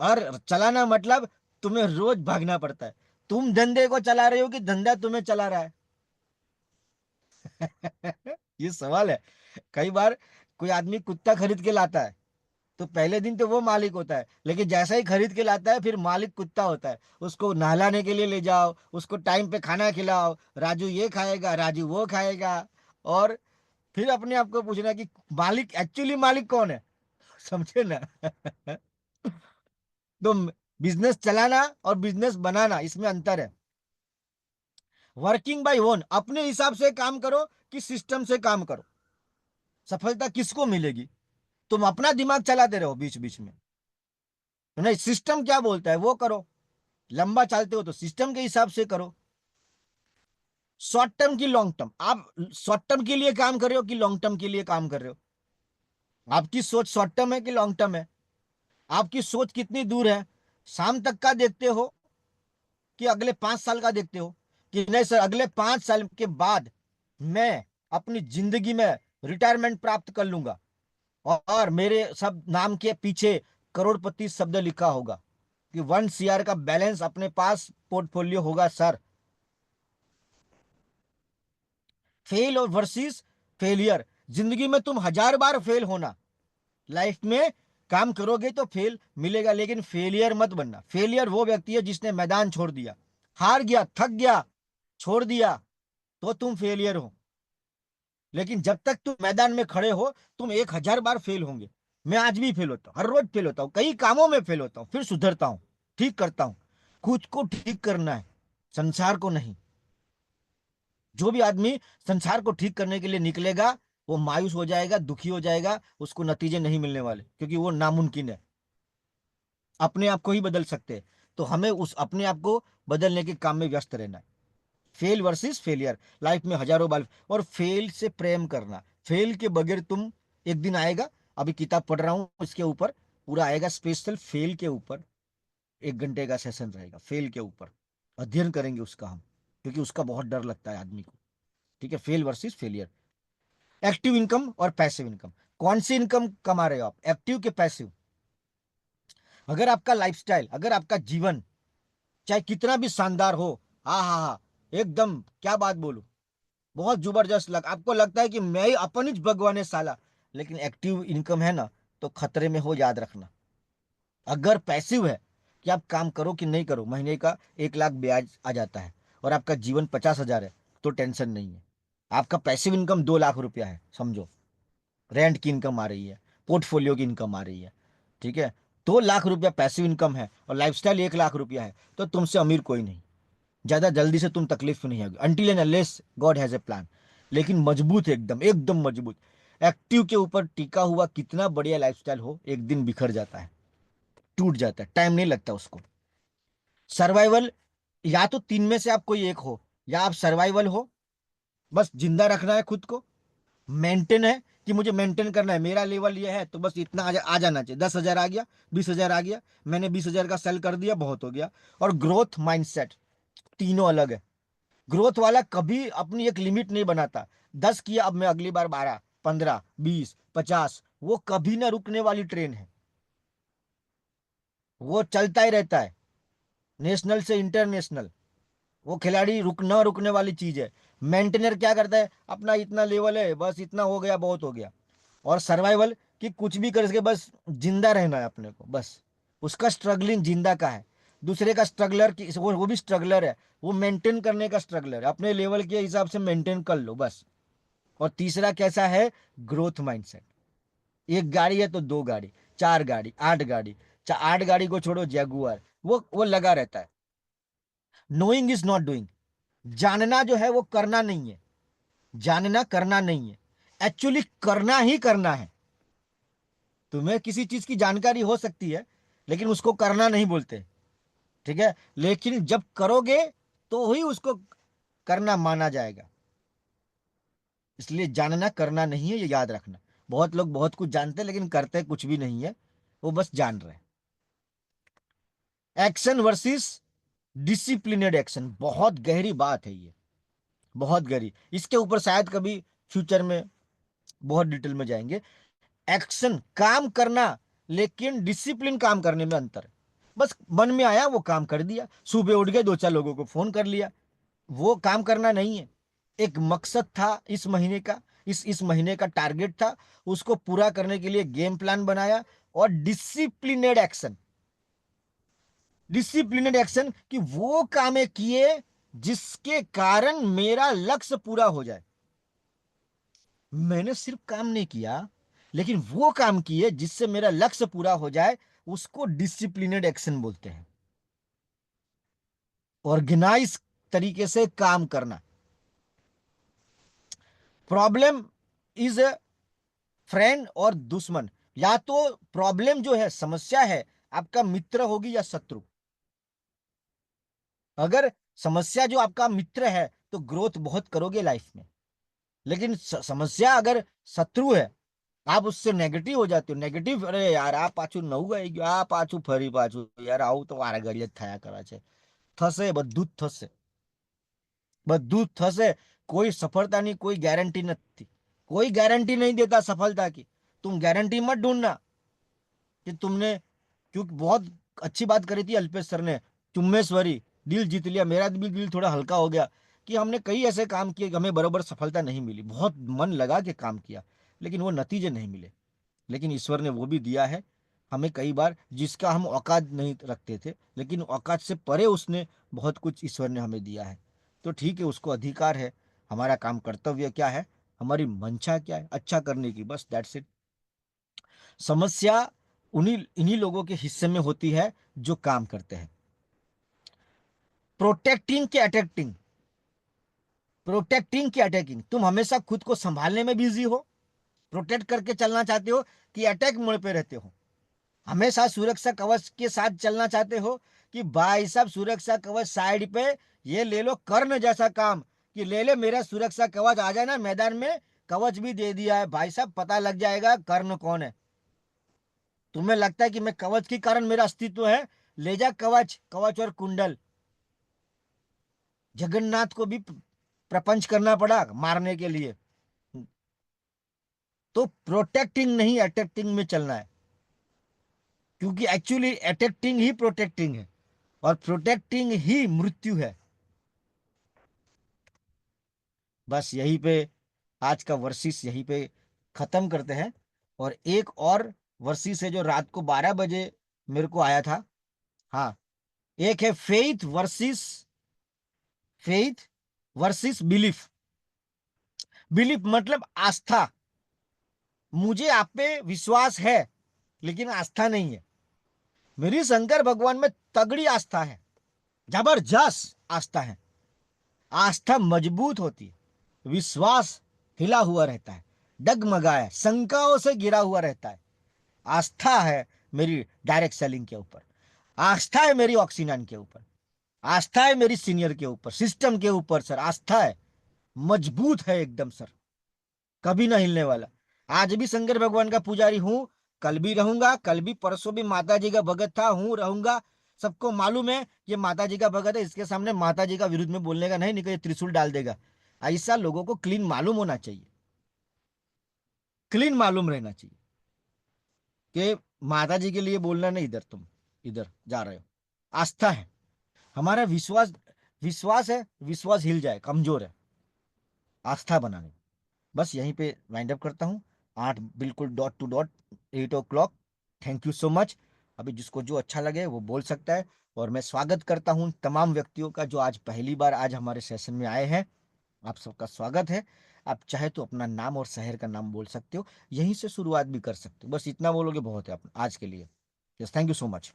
और चलाना मतलब तुम्हें रोज भागना पड़ता है। तुम धंधे को चला रहे हो कि धंधा तुम्हें चला रहा है? ये सवाल है। कई बार कोई आदमी कुत्ता खरीद के लाता है, तो पहले दिन तो वो मालिक होता है, लेकिन जैसा ही खरीद के लाता है फिर मालिक कुत्ता होता है। उसको नहलाने के लिए ले जाओ, उसको टाइम पे खाना खिलाओ, राजू ये खाएगा, राजू वो खाएगा। और फिर अपने आप को पूछना कि मालिक, एक्चुअली मालिक कौन है? समझे ना? तो बिजनेस चलाना और बिजनेस बनाना, इसमें अंतर है। वर्किंग बाय ओन, अपने हिसाब से काम करो कि सिस्टम से काम करो, सफलता किसको मिलेगी? तुम अपना दिमाग चलाते रहो बीच बीच में, नहीं, सिस्टम क्या बोलता है वो करो। लंबा चलते हो तो सिस्टम के हिसाब से करो। शॉर्ट टर्म की लॉन्ग टर्म, आप शॉर्ट टर्म के लिए काम कर रहे हो कि लॉन्ग टर्म के लिए काम कर रहे हो? आपकी सोच शॉर्ट टर्म है कि लॉन्ग टर्म है? आपकी सोच कितनी दूर है? शाम तक का देखते हो कि अगले 5 साल का देखते हो? कि नहीं सर, अगले 5 साल के बाद मैं अपनी जिंदगी में रिटायरमेंट प्राप्त कर लूंगा, और मेरे सब नाम के पीछे करोड़पति शब्द लिखा होगा, कि 1 CR का बैलेंस अपने पास पोर्टफोलियो होगा सर। फेल और वर्सेस फेलियर। जिंदगी में तुम 1000 बार फेल होना, लाइफ में काम करोगे तो फेल मिलेगा, लेकिन फेलियर मत बनना। फेलियर वो व्यक्ति है जिसने मैदान छोड़ दिया, हार गया, थक गया, छोड़ दिया, तो तुम फेलियर हो। लेकिन जब तक तुम मैदान में खड़े हो, तुम 1000 बार फेल होंगे। मैं आज भी फेल होता हूँ, हर रोज फेल होता हूँ, कई कामों में फेल होता हूँ, फिर सुधरता हूँ, ठीक करता हूँ। खुद को ठीक करना है, संसार को नहीं। जो भी आदमी संसार को ठीक करने के लिए निकलेगा, वो मायूस हो जाएगा, दुखी हो जाएगा, उसको नतीजे नहीं मिलने वाले, क्योंकि वो नामुमकिन है। अपने आप को ही बदल सकते हैं। तो हमें उस अपने आप को बदलने के काम में व्यस्त रहना है। फेल वर्सेस फेलियर, लाइफ में 1000 बार। और फेल से प्रेम करना, फेल के बगैर तुम, एक दिन आएगा, अभी किताब पढ़ रहा हूं इसके ऊपर, पूरा आएगा स्पेशल फेल के ऊपर, 1 घंटे का सेशन रहेगा फेल के ऊपर। अध्ययन करेंगे उसका हम, क्योंकि उसका बहुत डर लगता है आदमी को। ठीक है, fail versus failure. Active income और पैसिव इनकम। कौन सी इनकम कमा रहे हो आप, एक्टिव के पैसिव? अगर आपका लाइफस्टाइल, अगर आपका जीवन चाहे कितना भी शानदार हो, हाँ हाँ हाँ, एकदम क्या बात बोलूं, बहुत जबरदस्त आपको लगता है कि मैं ही अपन ही भगवान है साला, लेकिन एक्टिव इनकम है ना, तो खतरे में हो, याद रखना। अगर पैसिव है कि आप काम करो कि नहीं करो, महीने का 1 लाख ब्याज आ जाता है, और आपका जीवन 50,000 है, तो टेंशन नहीं है। आपका पैसिव इनकम 2 लाख रुपया है, समझो। रेंट की इनकम आ रही है, पोर्टफोलियो की इनकम आ रही है, ठीक है। 2 लाख रुपया पैसिव इनकम है, और लाइफस्टाइल 1 लाख रुपया है, तो तुमसे अमीर कोई नहीं। ज्यादा जल्दी से तुम तकलीफ में नहीं होगी, until and unless God has a plan. लेकिन मजबूत है, एकदम एकदम मजबूत। एक्टिव के ऊपर टिका हुआ कितना बढ़िया लाइफस्टाइल हो, एक दिन बिखर जाता है, टूट जाता है, टाइम नहीं लगता उसको। सर्वाइवल, या तो तीन में से आप कोई एक हो, या आप सर्वाइवल हो, बस जिंदा रखना है खुद को। मेंटेन है कि मुझे मेंटेन करना है, मेरा लेवल ये है, तो बस इतना आ जाना चाहिए, 10,000 आ गया, 20,000 आ गया, मैंने 20,000 का सेल कर दिया, बहुत हो गया। और ग्रोथ माइंडसेट, तीनों अलग है। ग्रोथ वाला कभी अपनी एक लिमिट नहीं बनाता, 10 किया, अब मैं अगली बार 12, 15, 20, 50, वो कभी ना रुकने वाली ट्रेन है, वो चलता ही रहता है, नेशनल से इंटरनेशनल। वो खिलाड़ी न रुकने वाली चीज है। मेंटेनर क्या करता है, अपना इतना लेवल है, बस इतना हो गया, बहुत हो गया। और सर्वाइवल, कि कुछ भी करके बस जिंदा रहना है अपने को, बस उसका स्ट्रगलिंग जिंदा का है। दूसरे का स्ट्रगलर की, वो भी स्ट्रगलर है, वो मेंटेन करने का स्ट्रगलर है, अपने लेवल के हिसाब से मेंटेन कर लो बस। और तीसरा कैसा है, ग्रोथ माइंडसेट। एक गाड़ी है तो दो गाड़ी, चार गाड़ी, आठ गाड़ी, 8 गाड़ी को छोड़ो, जैगुआर, वो लगा रहता है। Knowing is not doing. जानना जो है वो करना नहीं है, जानना करना नहीं है, एक्चुअली करना ही करना है। तुम्हें किसी चीज की जानकारी हो सकती है, लेकिन उसको करना नहीं बोलते, ठीक है। लेकिन जब करोगे तो ही उसको करना माना जाएगा। इसलिए जानना करना नहीं है, ये याद रखना। बहुत लोग बहुत कुछ जानते हैं लेकिन करते कुछ भी नहीं है, वो बस जान रहे हैं। एक्शन वर्सेस डिसिप्लिनेड एक्शन, बहुत गहरी बात है ये, बहुत गहरी। इसके ऊपर शायद कभी फ्यूचर में बहुत डिटेल में जाएंगे। एक्शन, काम करना, लेकिन डिसिप्लिन काम करने में अंतर है। बस मन में आया वो काम कर दिया, सुबह उठ गए, दो चार लोगों को फोन कर लिया, वो काम करना नहीं है। एक मकसद था इस महीने का, इस महीने का टारगेट था, उसको पूरा करने के लिए गेम प्लान बनाया। और डिसिप्लिनेड एक्शन, डिसिप्लिनेड एक्शन कि वो कामें किए जिसके कारण मेरा लक्ष्य पूरा हो जाए। मैंने सिर्फ काम नहीं किया, लेकिन वो काम किए जिससे मेरा लक्ष्य पूरा हो जाए, उसको डिसिप्लिनेड एक्शन बोलते हैं। ऑर्गेनाइज तरीके से काम करना। प्रॉब्लम इज ए फ्रेंड और दुश्मन। या तो प्रॉब्लम जो है, समस्या है, आपका मित्र होगी या शत्रु। अगर समस्या जो आपका मित्र है तो ग्रोथ बहुत करोगे लाइफ में। लेकिन समस्या अगर शत्रु है, आप उससे नेगेटिव हो जाते हो। नेगेटिव, अरे यार આ પાછું નવું આવી ગયું, આ પાછું ફરી પાછું, યાર આવું તો વારે ઘડીએ જ થયા કરે છે, થશે બધું જ થશે, બધું જ થશે। कोई सफलता नहीं, कोई गारंटी नहीं, कोई गारंटी नहीं देता सफलता की। तुम गारंटी मत ढूंढना कि तुमने, क्योंकि बहुत अच्छी बात करी थी अल्पेश सर ने, चुम्मेश्वरी, दिल जीत लिया। मेरा भी दिल थोड़ा हल्का हो गया कि हमने कई ऐसे काम किए कि हमें बराबर सफलता नहीं मिली, बहुत मन लगा के काम किया, लेकिन वो नतीजे नहीं मिले। लेकिन ईश्वर ने वो भी दिया है हमें कई बार, जिसका हम औकात नहीं रखते थे, लेकिन औकात से परे उसने बहुत कुछ ईश्वर ने हमें दिया है। तो ठीक है, उसको अधिकार है। हमारा काम, कर्तव्य क्या है, हमारी मंशा क्या है, अच्छा करने की, बस दैट्स इट। समस्या उन्हीं इन्हीं लोगों के हिस्से में होती है जो काम करते हैं। प्रोटेक्टिंग के अटैकिंग, प्रोटेक्टिंग के अटैकिंग, तुम हमेशा खुद को संभालने में बिजी हो, प्रोटेक्ट करके चलना चाहते हो, कि अटैक मोड पे रहते हो। हमेशा सुरक्षा कवच के साथ चलना चाहते हो, कि भाई साहब सुरक्षा कवच साइड पे, ये ले लो कर्ण जैसा काम, कि ले ले मेरा सुरक्षा कवच, आ जाए ना मैदान में, कवच भी दे दिया है भाई साहब, पता लग जाएगा कर्ण कौन है। तुम्हें लगता है कि मैं कवच के कारण मेरा अस्तित्व है, ले जा कवच, कवच और कुंडल। जगन्नाथ को भी प्रपंच करना पड़ा मारने के लिए। तो प्रोटेक्टिंग नहीं अटैक्टिंग में चलना है, क्योंकि एक्चुअली अटैक्टिंग ही प्रोटेक्टिंग है, और प्रोटेक्टिंग ही मृत्यु है। बस यहीं पे आज का वर्शिश यहीं पे खत्म करते हैं। और एक और वर्शिश है जो रात को 12 बजे मेरे को आया था। हाँ, एक है फेथ वर्सेस बिलीफ। बिलीफ मतलब आस्था, मुझे आप पे विश्वास है लेकिन आस्था नहीं है। मेरी शंकर भगवान में तगड़ी आस्था है, जबरदस्त आस्था है। आस्था मजबूत होती है, विश्वास हिला हुआ रहता है, डगमगाया, शंकाओं से गिरा हुआ रहता है। आस्था है मेरी डायरेक्ट सेलिंग के ऊपर, आस्था है मेरी ऑक्सीजन के ऊपर, आस्था है मेरी सीनियर के ऊपर, सिस्टम के ऊपर सर आस्था है, मजबूत है एकदम सर, कभी ना हिलने वाला। आज भी शंकर भगवान का पुजारी हूं, कल भी रहूंगा, कल भी परसों भी माता जी का भगत था, हूं, रहूंगा। सबको मालूम है ये माता जी का भगत है, इसके सामने माता जी का विरुद्ध में बोलने का नहीं, निकल त्रिशूल डाल देगा। ऐसा लोगों को क्लीन मालूम होना चाहिए। क्लीन मालूम रहना चाहिए कि माता जी के लिए बोलना नहीं, इधर तुम इधर जा रहे हो। आस्था है हमारा, विश्वास, विश्वास है, विश्वास हिल जाए, कमजोर है, आस्था बनाने। बस यहीं पे वाइंड अप करता हूँ। 8 बिल्कुल dot to dot, 8 o'clock। Thank you so much. अभी जिसको जो अच्छा लगे वो बोल सकता है। और मैं स्वागत करता हूँ तमाम व्यक्तियों का जो आज पहली बार आज हमारे सेशन में आए हैं। आप सबका स्वागत है। आप चाहे तो अपना नाम और शहर का नाम बोल सकते हो, यहीं से शुरुआत भी कर सकते हो, बस इतना बोलोगे बहुत है आज के लिए। Yes, thank you so much.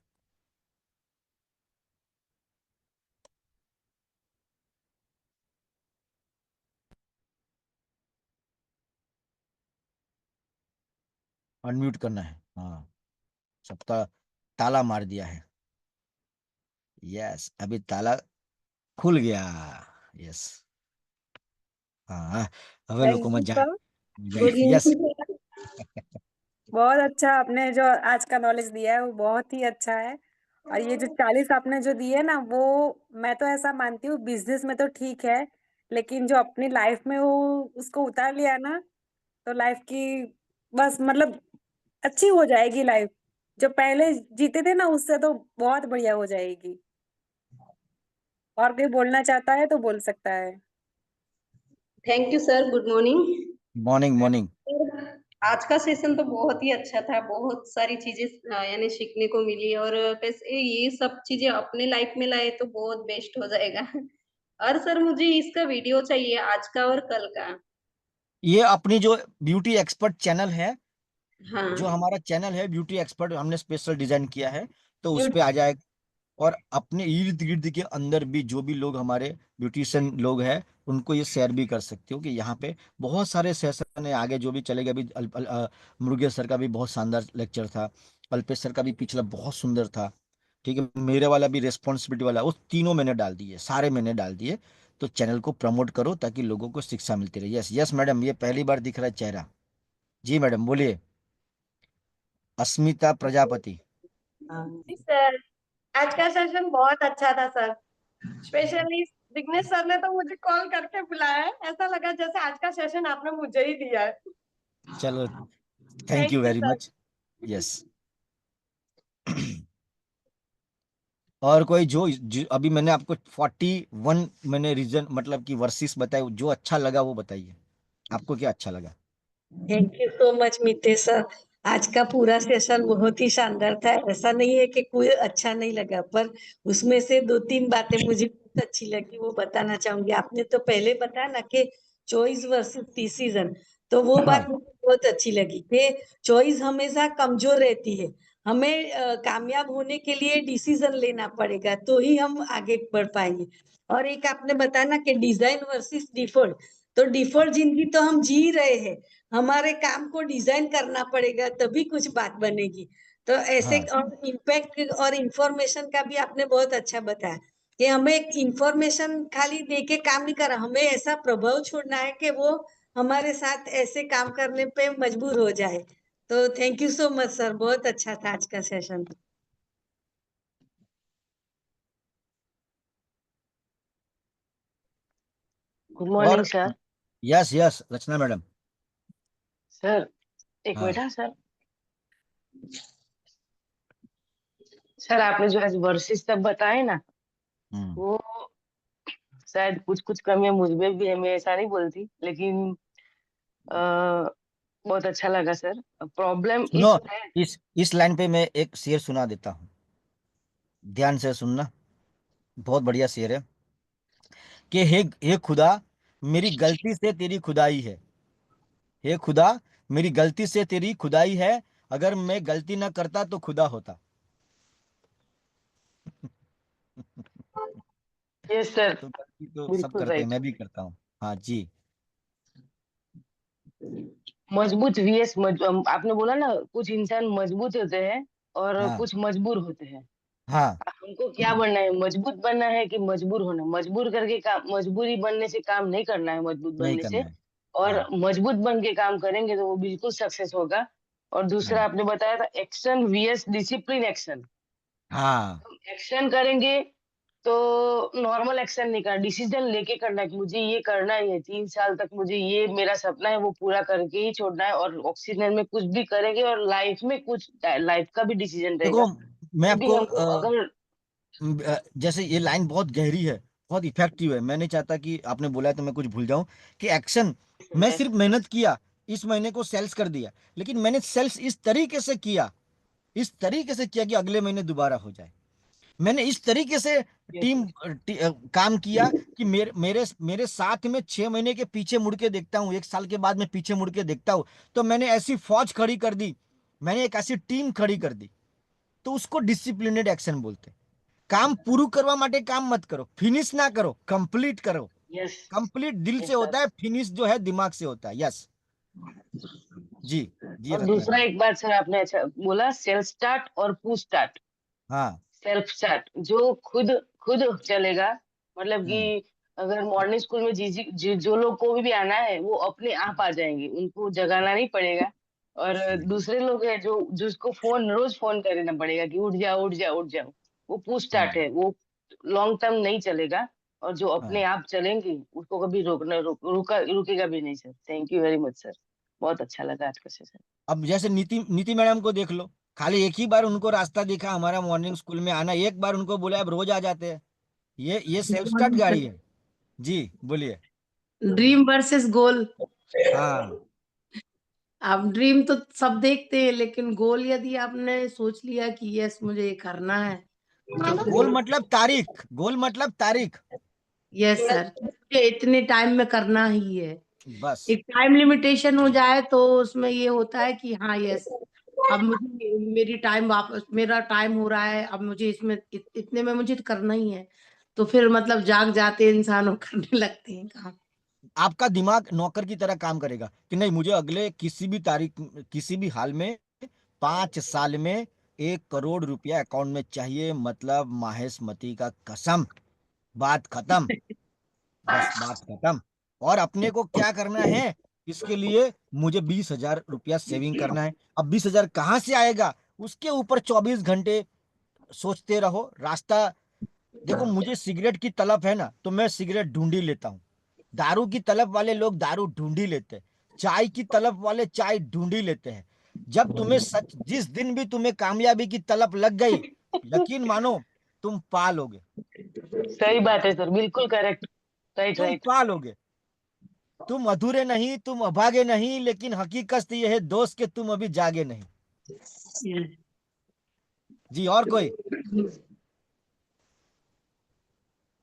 Unmute करना है, हाँ। सबका ताला मार दिया है। यस, अभी ताला खुल गया। यस, हाँ। હવે थैंक લોકોમાં यू જાય सर। જાય गुड यस। इवनिंग। बहुत अच्छा आपने जो आज का नॉलेज दिया है वो बहुत ही अच्छा है। और ये जो 40 आपने जो दिए ना वो, मैं तो ऐसा मानती हूँ बिजनेस में तो ठीक है, लेकिन जो अपनी लाइफ में वो उसको उतार लिया ना, तो लाइफ की बस मतलब अच्छी हो जाएगी लाइफ। जो पहले जीते थे ना उससे तो बहुत बढ़िया हो जाएगी। और कोई बोलना चाहता है तो बोल सकता है। Thank you sir, good morning. Morning morning. आज का सेशन तो बहुत ही अच्छा था, बहुत सारी चीजें यानी सीखने को मिली, और वैसे ये सब चीजें अपने लाइफ में लाए तो बहुत बेस्ट हो जाएगा। और सर मुझे इसका वीडियो चाहिए, आज का और कल का। ये अपनी जो ब्यूटी एक्सपर्ट चैनल है, जो हाँ। हमारा चैनल है ब्यूटी एक्सपर्ट, हमने स्पेशल डिजाइन किया है, तो उस पे ब्यूटी। आ जाएगा। और अपने इर्द गिर्द के अंदर भी जो भी लोग हमारे ब्यूटिशियन लोग हैं, उनको ये शेयर भी कर सकते हो कि यहाँ पे बहुत सारे सेशन है आगे जो भी चलेगा। अभी मुरुगेश सर का भी बहुत शानदार लेक्चर था, अल्पेश सर का भी पिछला बहुत सुंदर था। ठीक है, मेरे वाला भी रेस्पॉन्सिबिलिटी वाला, वो तीनों मैंने डाल दिए, सारे मैंने डाल दिए। तो चैनल को प्रमोट करो ताकि लोगों को शिक्षा मिलती रहे। यस यस मैडम, ये पहली बार दिख रहा है चेहरा। जी मैडम बोलिए। अस्मिता प्रजापति। हाँ। जी सर, आज का सेशन बहुत अच्छा था सर। स्पेशली विघ्नेश सर ने तो मुझे कॉल करके बुलाया है, ऐसा लगा जैसे आज का सेशन आपने मुझे ही दिया है। चलो, thank thank you you very sir. Much. Yes. और कोई जो अभी मैंने आपको 41 मैंने रीजन मतलब कि वर्सेस बताए, जो अच्छा लगा वो बताइए, आपको क्या अच्छा लगा। Thank you so much Mitesh sir. आज का पूरा सेशन बहुत ही शानदार था। ऐसा नहीं है कि कोई अच्छा नहीं लगा, पर उसमें से 2-3 बातें मुझे बहुत अच्छी लगी, वो बताना चाहूंगी। आपने तो पहले बताया ना कि चॉइस वर्सेस डिसीजन, तो वो बात हाँ मुझे बहुत अच्छी लगी कि चॉइस हमेशा कमजोर रहती है। हमें कामयाब होने के लिए डिसीजन लेना पड़ेगा, तो ही हम आगे बढ़ पाएंगे। और एक आपने बताया ना कि डिजाइन वर्सेस डिफॉल्ट, तो डिफॉल्ट जिंदगी तो हम जी रहे हैं, हमारे काम को डिजाइन करना पड़ेगा तभी कुछ बात बनेगी। तो ऐसे हाँ और इम्पैक्ट और इंफॉर्मेशन का भी आपने बहुत अच्छा बताया कि हमें एक इंफॉर्मेशन खाली देके काम नहीं करना, हमें ऐसा प्रभाव छोड़ना है कि वो हमारे साथ ऐसे काम करने पे मजबूर हो जाए। तो thank you so much sir, बहुत अच्छा था आज का सेशन। गुड मॉर्निंग और सर। यस यस रचना मैडम। सर एक मिनट। हाँ। हाँ सर। सर आपने जो आज वर्सेस सब बताए ना, हम्म। वो शायद कुछ कुछ कमियां मुझ में भी है, मैं ऐसा नहीं बोलती, लेकिन आ, बहुत अच्छा लगा सर। प्रॉब्लम सुनो, इस है। इस लाइन पे मैं एक शेर सुना देता हूँ, ध्यान से सुनना। बहुत बढ़िया शेर है कि हे खुदा, मेरी गलती से तेरी खुदाई है। हे खुदा, मेरी गलती से तेरी खुदाई है, अगर मैं गलती ना करता तो खुदा होता। यस सर, तो गलती तो सब बिल्कुल करते हैं, राइट। मैं भी करता हूँ। हाँ जी। मजबूत वीएस आपने बोला ना, कुछ इंसान मजबूत होते हैं और हाँ कुछ मजबूर होते हैं। हाँ। हमको क्या बनना है, मजबूत बनना है कि मजबूर होना? मजबूर करके काम, मजबूरी बनने से काम नहीं करना है, मजबूत नहीं बनने करना से। है। और हाँ मजबूत बन के काम करेंगे तो वो बिल्कुल सक्सेस होगा। और दूसरा हाँ आपने बताया था एक्शन वीएस डिसिप्लिन एक्शन। हाँ। एक्शन करेंगे तो नॉर्मल एक्शन नहीं करना, डिसीजन लेके करना है कि मुझे ये करना ही है, 3 साल तक मुझे ये मेरा सपना है वो पूरा करके ही छोड़ना है, और ऑक्सीजन में कुछ भी करेंगे, और लाइफ में कुछ लाइफ का भी डिसीजन रहेगा। देखो मैं क्योंकि आपको हमको अगर जैसे ये लाइन बहुत गहरी है, बहुत इफेक्टिव है। मैं नहीं चाहता कि आपने बोला है तो मैं कुछ भूल जाऊं कि एक्शन, मैं सिर्फ मेहनत किया, इस महीने को सेल्स कर दिया, लेकिन मैंने सेल्स इस तरीके से किया, इस तरीके से किया कि अगले महीने दोबारा हो जाए। मैंने इस तरीके से काम किया कि मेरे मेरे मेरे साथ में 6 महीने के पीछे मुड़ के देखता हूँ, 1 साल के बाद में पीछे मुड़ के देखता हूँ, तो मैंने ऐसी फौज खड़ी कर दी, मैंने एक ऐसी टीम खड़ी कर दी। तो उसको डिसिप्लिनेड एक्शन बोलते हैं। काम पूरू करवा माटे काम मत करो, फिनिश ना करो, कंप्लीट करो। यस कंप्लीट दिल से यस सर। होता है, फिनिश जो है दिमाग से होता है। यस जी। जी और रत्ना दूसरा जी। एक बात सर आपने अच्छा बोला, सेल्फ स्टार्ट और पुश स्टार्ट। हाँ। सेल्फ स्टार्ट जो खुद खुद चलेगा, मतलब कि हम्म। अगर मॉर्निंग स्कूल में जो लोग को भी आना है वो अपने आप आ जाएंगे, उनको जगाना नहीं पड़ेगा। और दूसरे लोग हैं जो जिसको रोज फोन करना पड़ेगा कि उठ जाओ उठ जाओ उठ जाओ, वो पुश स्टार्ट हम्म। है, वो लॉन्ग टर्म नहीं चलेगा। और जो अपने हाँ। आप चलेंगे उसको कभी रुकेगा भी नहीं sir. Thank you very much sir, बहुत अच्छा लगा आज का सेशन। अब जैसे नीति नीति मैडम को देख लो, खाली एक ही बार उनको रास्ता दिखा हमारा मॉर्निंग स्कूल में आना, एक बार उनको बोला अब रोज आ जाते हैं। ये सेल्फ स्टार्ट गाड़ी है। जी बोलिए। Dream versus goal. हाँ। अब ड्रीम तो सब देखते हैं, लेकिन गोल यदि आपने सोच लिया कि यस मुझे ये करना है, तो गोल मतलब तारीख, गोल मतलब तारीख। यस सर, मुझे इतने टाइम में करना ही है। बस। एक टाइम लिमिटेशन हो जाए तो उसमें ये होता है कि हाँ यस, अब मुझे मेरी टाइम वापस, मेरा टाइम हो रहा है, अब मुझे इसमें इतने में मुझे करना ही है, तो फिर मतलब जाग जाते इंसान और करने लगते हैं काम। आपका दिमाग नौकर की तरह काम करेगा कि नहीं, मुझे अगले किसी भी तारीख, किसी भी हाल में 5 साल में 1 करोड़ रुपया अकाउंट में चाहिए, मतलब माहेशमती का कसम, बात खत्म। बस बात खत्म। और अपने को क्या करना है, इसके लिए मुझे 20,000 रुपया सेविंग करना है। अब 20,000 कहाँ से आएगा, उसके ऊपर 24 घंटे सोचते रहो रास्ता। देखो मुझे सिगरेट की तलब है ना, तो मैं सिगरेट ढूंढ ही लेता हूँ। दारू की तलब वाले लोग दारू ढूंढ ही लेते हैं। चाय की तलब वाले चाय ढूंढ ही लेते हैं। जब तुम्हें सच, जिस दिन भी तुम्हें कामयाबी की तलब लग गई, यकीन मानो तुम पा लोगे। सही बात है सर, बिल्कुल करेक्ट। राइट तुम राइट। पा लोगे। तुम अधूरे नहीं, तुम अभागे नहीं, लेकिन हकीकत यह है दोस्त के तुम अभी जागे नहीं। जी और कोई।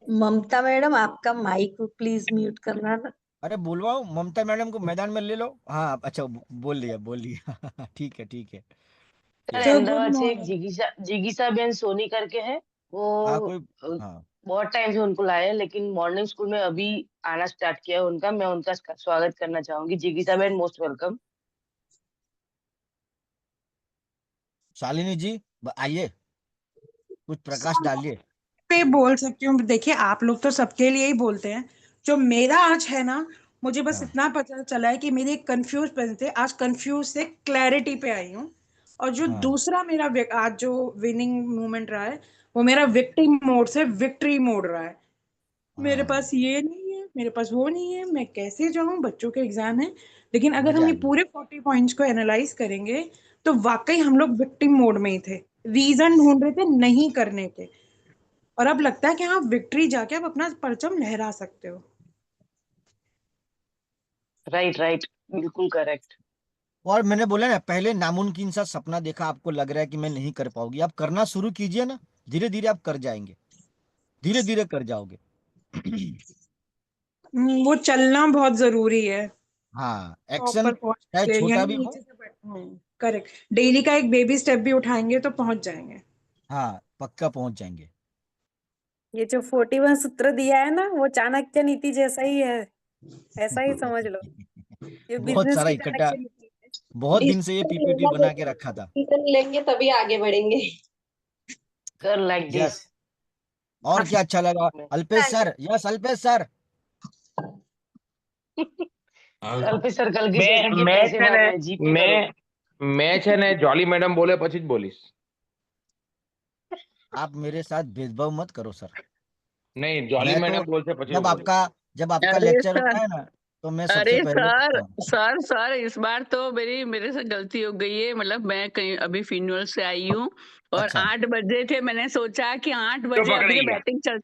ममता मैडम आपका माइक प्लीज म्यूट करना ना। अरे बुलवाओ ममता मैडम को, मैदान में ले लो। हाँ अच्छा, बोल लिया बोल लिया। ठीक है ठीक है। Sir yes. तो गुड अहमदाबाद से एक मॉर्निंग। जिगीसा बेन सोनी करके है, वो हाँ कोई। अ, हाँ। बहुत टाइम से उनको लाए हैं, लेकिन मॉर्निंग स्कूल में अभी आना स्टार्ट किया है उनका। मैं उनका स्वागत करना चाहूंगी। जिगीसा बेन मोस्ट वेलकम। शालिनी जी आइए, कुछ प्रकाश डालिए। पे बोल सकती हूँ। देखिए आप लोग तो सबके लिए ही बोलते हैं। जो मेरा आज है ना, मुझे बस हाँ। इतना पता चला है कि मेरे एक कंफ्यूज पर्सन थे, आज कंफ्यूज से क्लैरिटी पे आई हूँ। और जो हाँ। दूसरा मेरा आज जो विनिंग मोमेंट रहा है, वो मेरा विक्टिम मोड से विक्ट्री मोड रहा है। मेरे हाँ। पास ये नहीं है, मेरे पास वो नहीं है, मैं कैसे जाऊं, बच्चों के एग्जाम है। लेकिन अगर मजा हम ये आएगी। पूरे 40 पॉइंट्स को एनालाइज करेंगे, तो वाकई हम लोग विक्टिम मोड में ही थे, रीजन ढूंढ रहे थे नहीं करने के। और अब लगता है कि हाँ, विक्ट्री जाके आप अपना परचम लहरा सकते हो। राइट राइट, बिल्कुल करेक्ट। और मैंने बोला ना, पहले नामुमकिन सा सपना देखा, आपको लग रहा है कि मैं नहीं कर पाऊंगी, आप करना शुरू कीजिए ना, धीरे धीरे आप कर जाएंगे, धीरे धीरे कर जाओगे। वो चलना बहुत जरूरी है हाँ टॉप एक्शन पर पहुंचने चाहे के लिए, छोटा यानी भी हो। नीचे से करेक्ट, डेली का एक बेबी स्टेप भी उठाएंगे तो पहुंच जाएंगे। हाँ पक्का पहुंच जाएंगे। ये जो 41 सूत्र दिया है ना, वो चाणक्य नीति जैसा ही है, ऐसा ही समझ लो। ये बहुत बिजनेस सारा की इकट्ठा, चाणक्य नीति है। बहुत दिन से ये डिसीजन पीपीटी लेना बना के जरूरी रखा था। है, डिसीजन लेंगे तभी आगे बढ़ेंगे। Sir like yes. दिस। और क्या अच्छा लगा, Alpesh sir, yes Alpesh sir. Alpesh sir कल की मैं सेशन के मैं पैसे છે मांग ને रहे हैं, जीपे करो। मैं છે ને જોલી મેડમ બોલે પછી જ બોલીશ. आप मेरे साथ भेदभाव मत करो सर। नहीं, जॉली मैं तो मैडम बोलते પછી जब હું आपका अरे लेक्चर सर, होता है ना, तो मैं सबसे अरे पहले सर, उठता हूँ। सर इस बार तो मेरे से गलती हो गई है। मतलब मैं कहीं अभी फ्यूनरल से आई हूँ और अच्छा 8 बजे थे। मैंने सोचा कि 8 તો बजे अभी પકડાઈ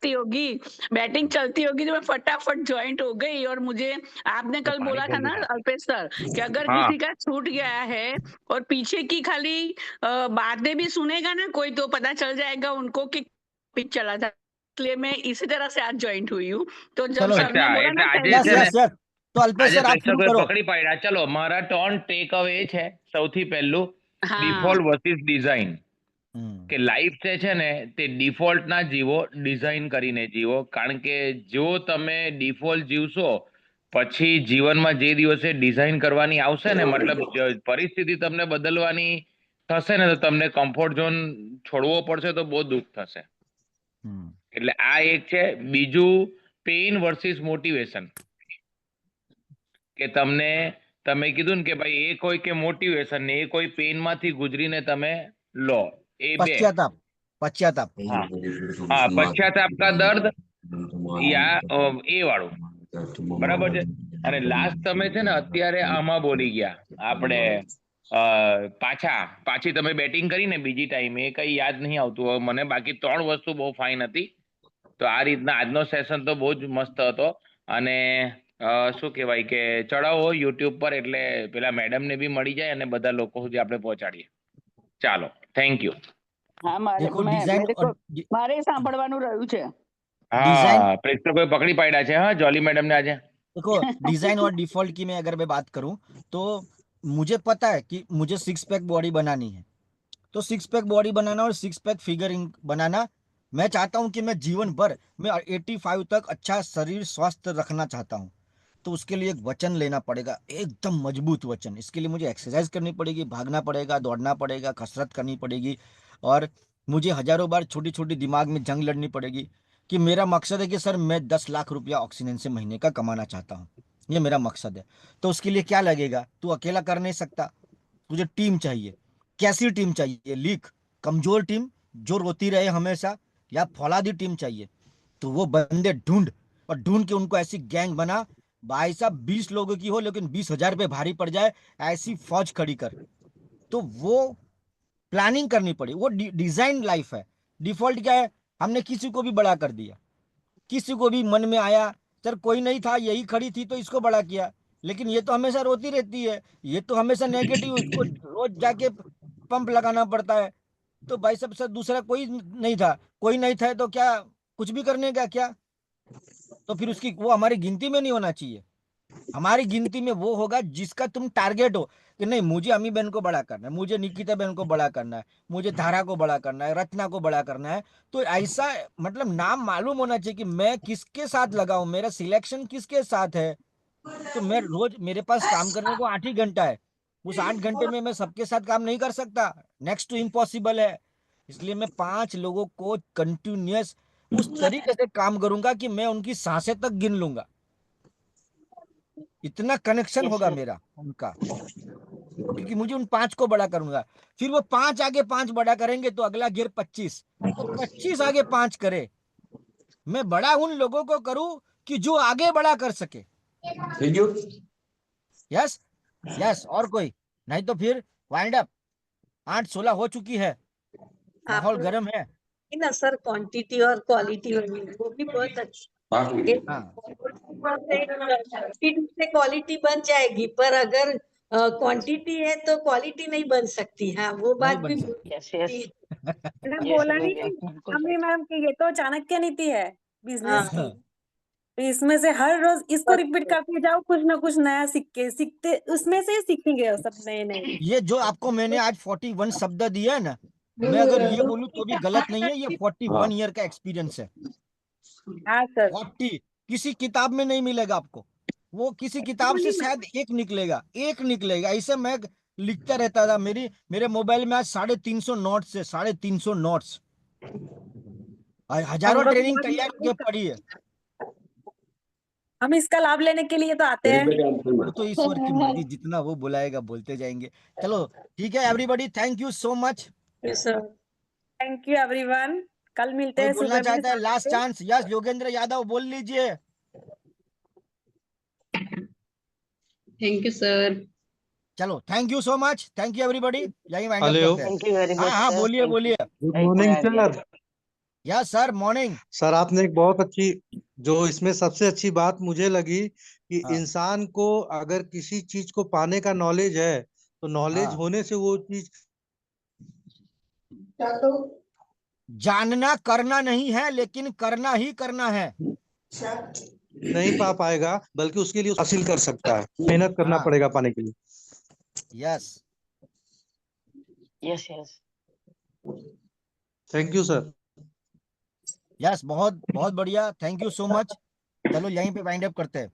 तो ગયા। बैटिंग चलती होगी तो मैं फटाफट जॉइंट हो गई। और मुझे आपने ये कल पानी बोला था गंदू ना था। अल्पेश सर कि अगर हाँ, किसी का छूट गया है और पीछे की खाली बातें भी सुनेगा ना कोई, तो पता चल जाएगा उनको कि पिच चला था। इसलिए मैं इसी तरह से आज जॉइंट हुई हूँ। तो जब चलो, सर અચ્છા ने बोला એટલે ना આજે यस છે कैसे ને, यस यस, तो अल्पेश આજે सर आप शुरू પ્રેક્ષકોએ करो। પકડી પાડ્યા। ચલો, મારા ટર્न ટેક અવે છે સૌથી પહેલું हाँ ડિફોલ્ટ વર્સિસ ડિઝાઇન। हम्म, કે લાઈફ છે ને તે ડિફોલ્ટ ના જીવો, ડિઝાઇન કરીને જીવો। કારણ કે જો તમે ડિફોલ્ટ જીવશો પછી જીવનમાં જે દિવસે ડિઝાઇન કરવાની આવશે ને, મતલબ પરિસ્થિતિ તમને બદલવાની થશે ને, તો તમને કમ્ફર્ટ ઝોન છોડવો પડશે તો બહુ દુઃખ થશે। हम्म, એટલે આ એક છે। બીજું પેઇન વર્સિસ મોટિવેશન। કે તમને તમે કીધું ને કે ભાઈ એક હોય કે મોટિવેશન ને એક હોય પેઇન માંથી ગુજરીને તમે લો, એ બે। पश्चाताप, पश्चाताप। हाँ हाँ, पश्चाताप का दर्द या એ વાળું બરાબર છે। અને લાસ્ટ તમે છે ને અત્યારે આમાં બોલી ગયા આપણે પાછી તમે બેટિંગ કરી ને બીજી ટાઈમે, એ કઈ યાદ નહીં આવતું હવે મને। બાકી 3 વસ્તુ બહુ ફાઇન હતી। તો આ રીતના આજનો સેશન તો બહુ જ મસ્ત હતો। અને શું કહેવાય કે ચડાવો યુટ્યુબ પર એટલે પેલા મેડમને બી મળી જાય અને બધા લોકો સુધી આપણે પહોંચાડીએ। ચાલો, થેન્ક યુ। हाँ देखो डिजाइन मेरे और को मारे સાંભળવાનું રહ્યું છે। डिजाइन, હા, પ્રેક્ષકોએ પકડી પાડ્યા છે હા જોલી મેડમને આજે। देखो डिजाइन और डिफॉल्ट की मैं अगर मैं बात करूं, तो मुझे पता है कि मुझे सिक्स पैक बॉडी बनानी है। तो सिक्स पैक बॉडी बनाना और सिक्स पैक फिगर बनाना, मैं चाहता हूं कि मैं जीवन भर, मैं 85 तक अच्छा शरीर स्वस्थ रखना चाहता हूं। तो उसके लिए एक वचन लेना पड़ेगा, एकदम मजबूत वचन। इसके लिए मुझे एक्सरसाइज करनी पड़ेगी, भागना पड़ेगा, दौड़ना पड़ेगा, कसरत करनी पड़ेगी, और मुझे हजारों बार छोटी छोटी दिमाग में जंग लड़नी पड़ेगी कि मेरा मकसद है कि सर मैं 10 लाख रुपया ऑक्सीजन से महीने का कमाना चाहता हूँ। ये मेरा मकसद है। तो उसके लिए क्या लगेगा? तू अकेला कर नहीं सकता, तुझे टीम चाहिए। कैसी टीम चाहिए? लिख, कमजोर टीम जो रोती रहे हमेशा, या फौलादी टीम चाहिए? तो वो बंदे ढूंढ, और ढूंढ के उनको ऐसी गैंग बना, भाई साहब 20 लोगों की हो लेकिन 20,000 पे भारी पड़ जाए, ऐसी फौज खड़ी कर। तो वो प्लानिंग करनी पड़ी, वो डिजाइन लाइफ है। डिफॉल्ट क्या है? हमने किसी को भी बड़ा कर दिया, किसी को भी मन में आया, सर कोई नहीं था यही खड़ी थी तो इसको बड़ा किया, लेकिन ये तो हमेशा रोती रहती है, ये तो हमेशा नेगेटिव, उसको रोज जाके पंप लगाना पड़ता है। तो भाई साहब सर दूसरा कोई नहीं था, कोई नहीं था तो क्या कुछ भी करने का क्या? तो फिर उसकी वो हमारी गिनती में नहीं होना चाहिए। हमारी गिनती में वो होगा जिसका तुम टारगेट हो कि नहीं मुझे अमी बहन को बड़ा करना है, मुझे निकिता बहन को बड़ा करना है, मुझे धारा को बड़ा करना है, रचना को बड़ा करना है। तो ऐसा मतलब नाम मालूम होना चाहिए कि मैं किसके साथ लगा हूं, मेरा सिलेक्शन किसके साथ है। तो मैं रोज, मेरे पास काम करने को 8 ही घंटा है, उस 8 घंटे में मैं सबके साथ काम नहीं कर सकता, नेक्स्ट टू इम्पॉसिबल है। इसलिए मैं 5 लोगों को कंटिन्यूअस उस तरीके से काम करूंगा कि मैं उनकी सांसें तक गिन लूंगा। इतना कनेक्शन यस होगा सर। मेरा उनका, क्योंकि मुझे उन 5 को बड़ा करूंगा। फिर वो 5 आगे 5 बड़ा करेंगे तो अगला गिर 25, तो 25 आगे 5 करे। मैं बड़ा उन लोगों को करूं कि जो आगे बड़ा कर सके। यस यस, और कोई नहीं तो फिर वाइंड अप। 8:16 हो चुकी है, माहौल आपने गर्म है। ना सर क्वांटिटी और क्वालिटी वाली वो भी बहुत अच्छा। हाँ, क्वांटिटी से क्वालिटी बन जाएगी, पर अगर क्वांटिटी है तो क्वालिटी नहीं बन सकती। हाँ, वो नहीं बात बन भी सकती। यस यस मैंने यस बोला नहीं बिल्कुल अम्मी सही। मैम कि ये तो चाणक्य नीति है बिजनेस की। हाँ, तो इसमें से हर रोज इसको रिपीट करते जाओ, कुछ ना कुछ नया सीखते उसमें से सीखेंगे सब नए नए। ये जो आपको मैंने आज 41 शब्द दिया है ना, मैं अगर ये बोलूं तो भी गलत नहीं है, ये 41 ईयर का एक्सपीरियंस है। हाँ सर। 40 किसी किताब में नहीं मिलेगा आपको, वो किसी किताब से शायद एक निकलेगा, एक निकलेगा। ऐसे मैं लिखता रहता था, मेरे मोबाइल में आज 350 नोट्स है, 350 नोट्स, हम हजारों लोग ट्रेनिंग बहुत तैयार होकर मेहनत पड़ी है। हम इसका लाभ लेने के लिए तो आते हैं। वो तो ईश्वर की मर्जी, जितना वो बुलाएगा बोलते जाएंगे। चलो ठीक है everybody, thank you so much. Sir. Thank you everyone. कल मिलते कोई हैं बोलना सुबह में चाहता है? 7 लास्ट बजे। चांस। यस, योगेंद्र यादव बोल लीजिए। Thank you sir. चलो, thank you so much, thank you everybody, यही वाइंड अप हेलो, करते हैं। थैंक यू वेरी हाँ मच हाँ, सर, बोलिए थैंक यू। बोलिए। गुड एक मॉर्निंग बना दिया। Sir. Yes sir, morning. Sir आपने एक बहुत अच्छी, जो इसमें सबसे अच्छी बात मुझे लगी कि हाँ इंसान को अगर किसी चीज को पाने का नॉलेज है तो नॉलेज हाँ, होने से वो चीज जानना करना नहीं है, लेकिन करना ही करना है। नहीं पा पाएगा, बल्कि उसके लिए हासिल कर सकता है। मेहनत करना हाँ, पड़ेगा पाने के लिए। Yes yes yes. Thank you sir. Yes, बहुत बहुत बढ़िया, थैंक यू सो मच। चलो, यहीं पे वाइंड अप करते हैं।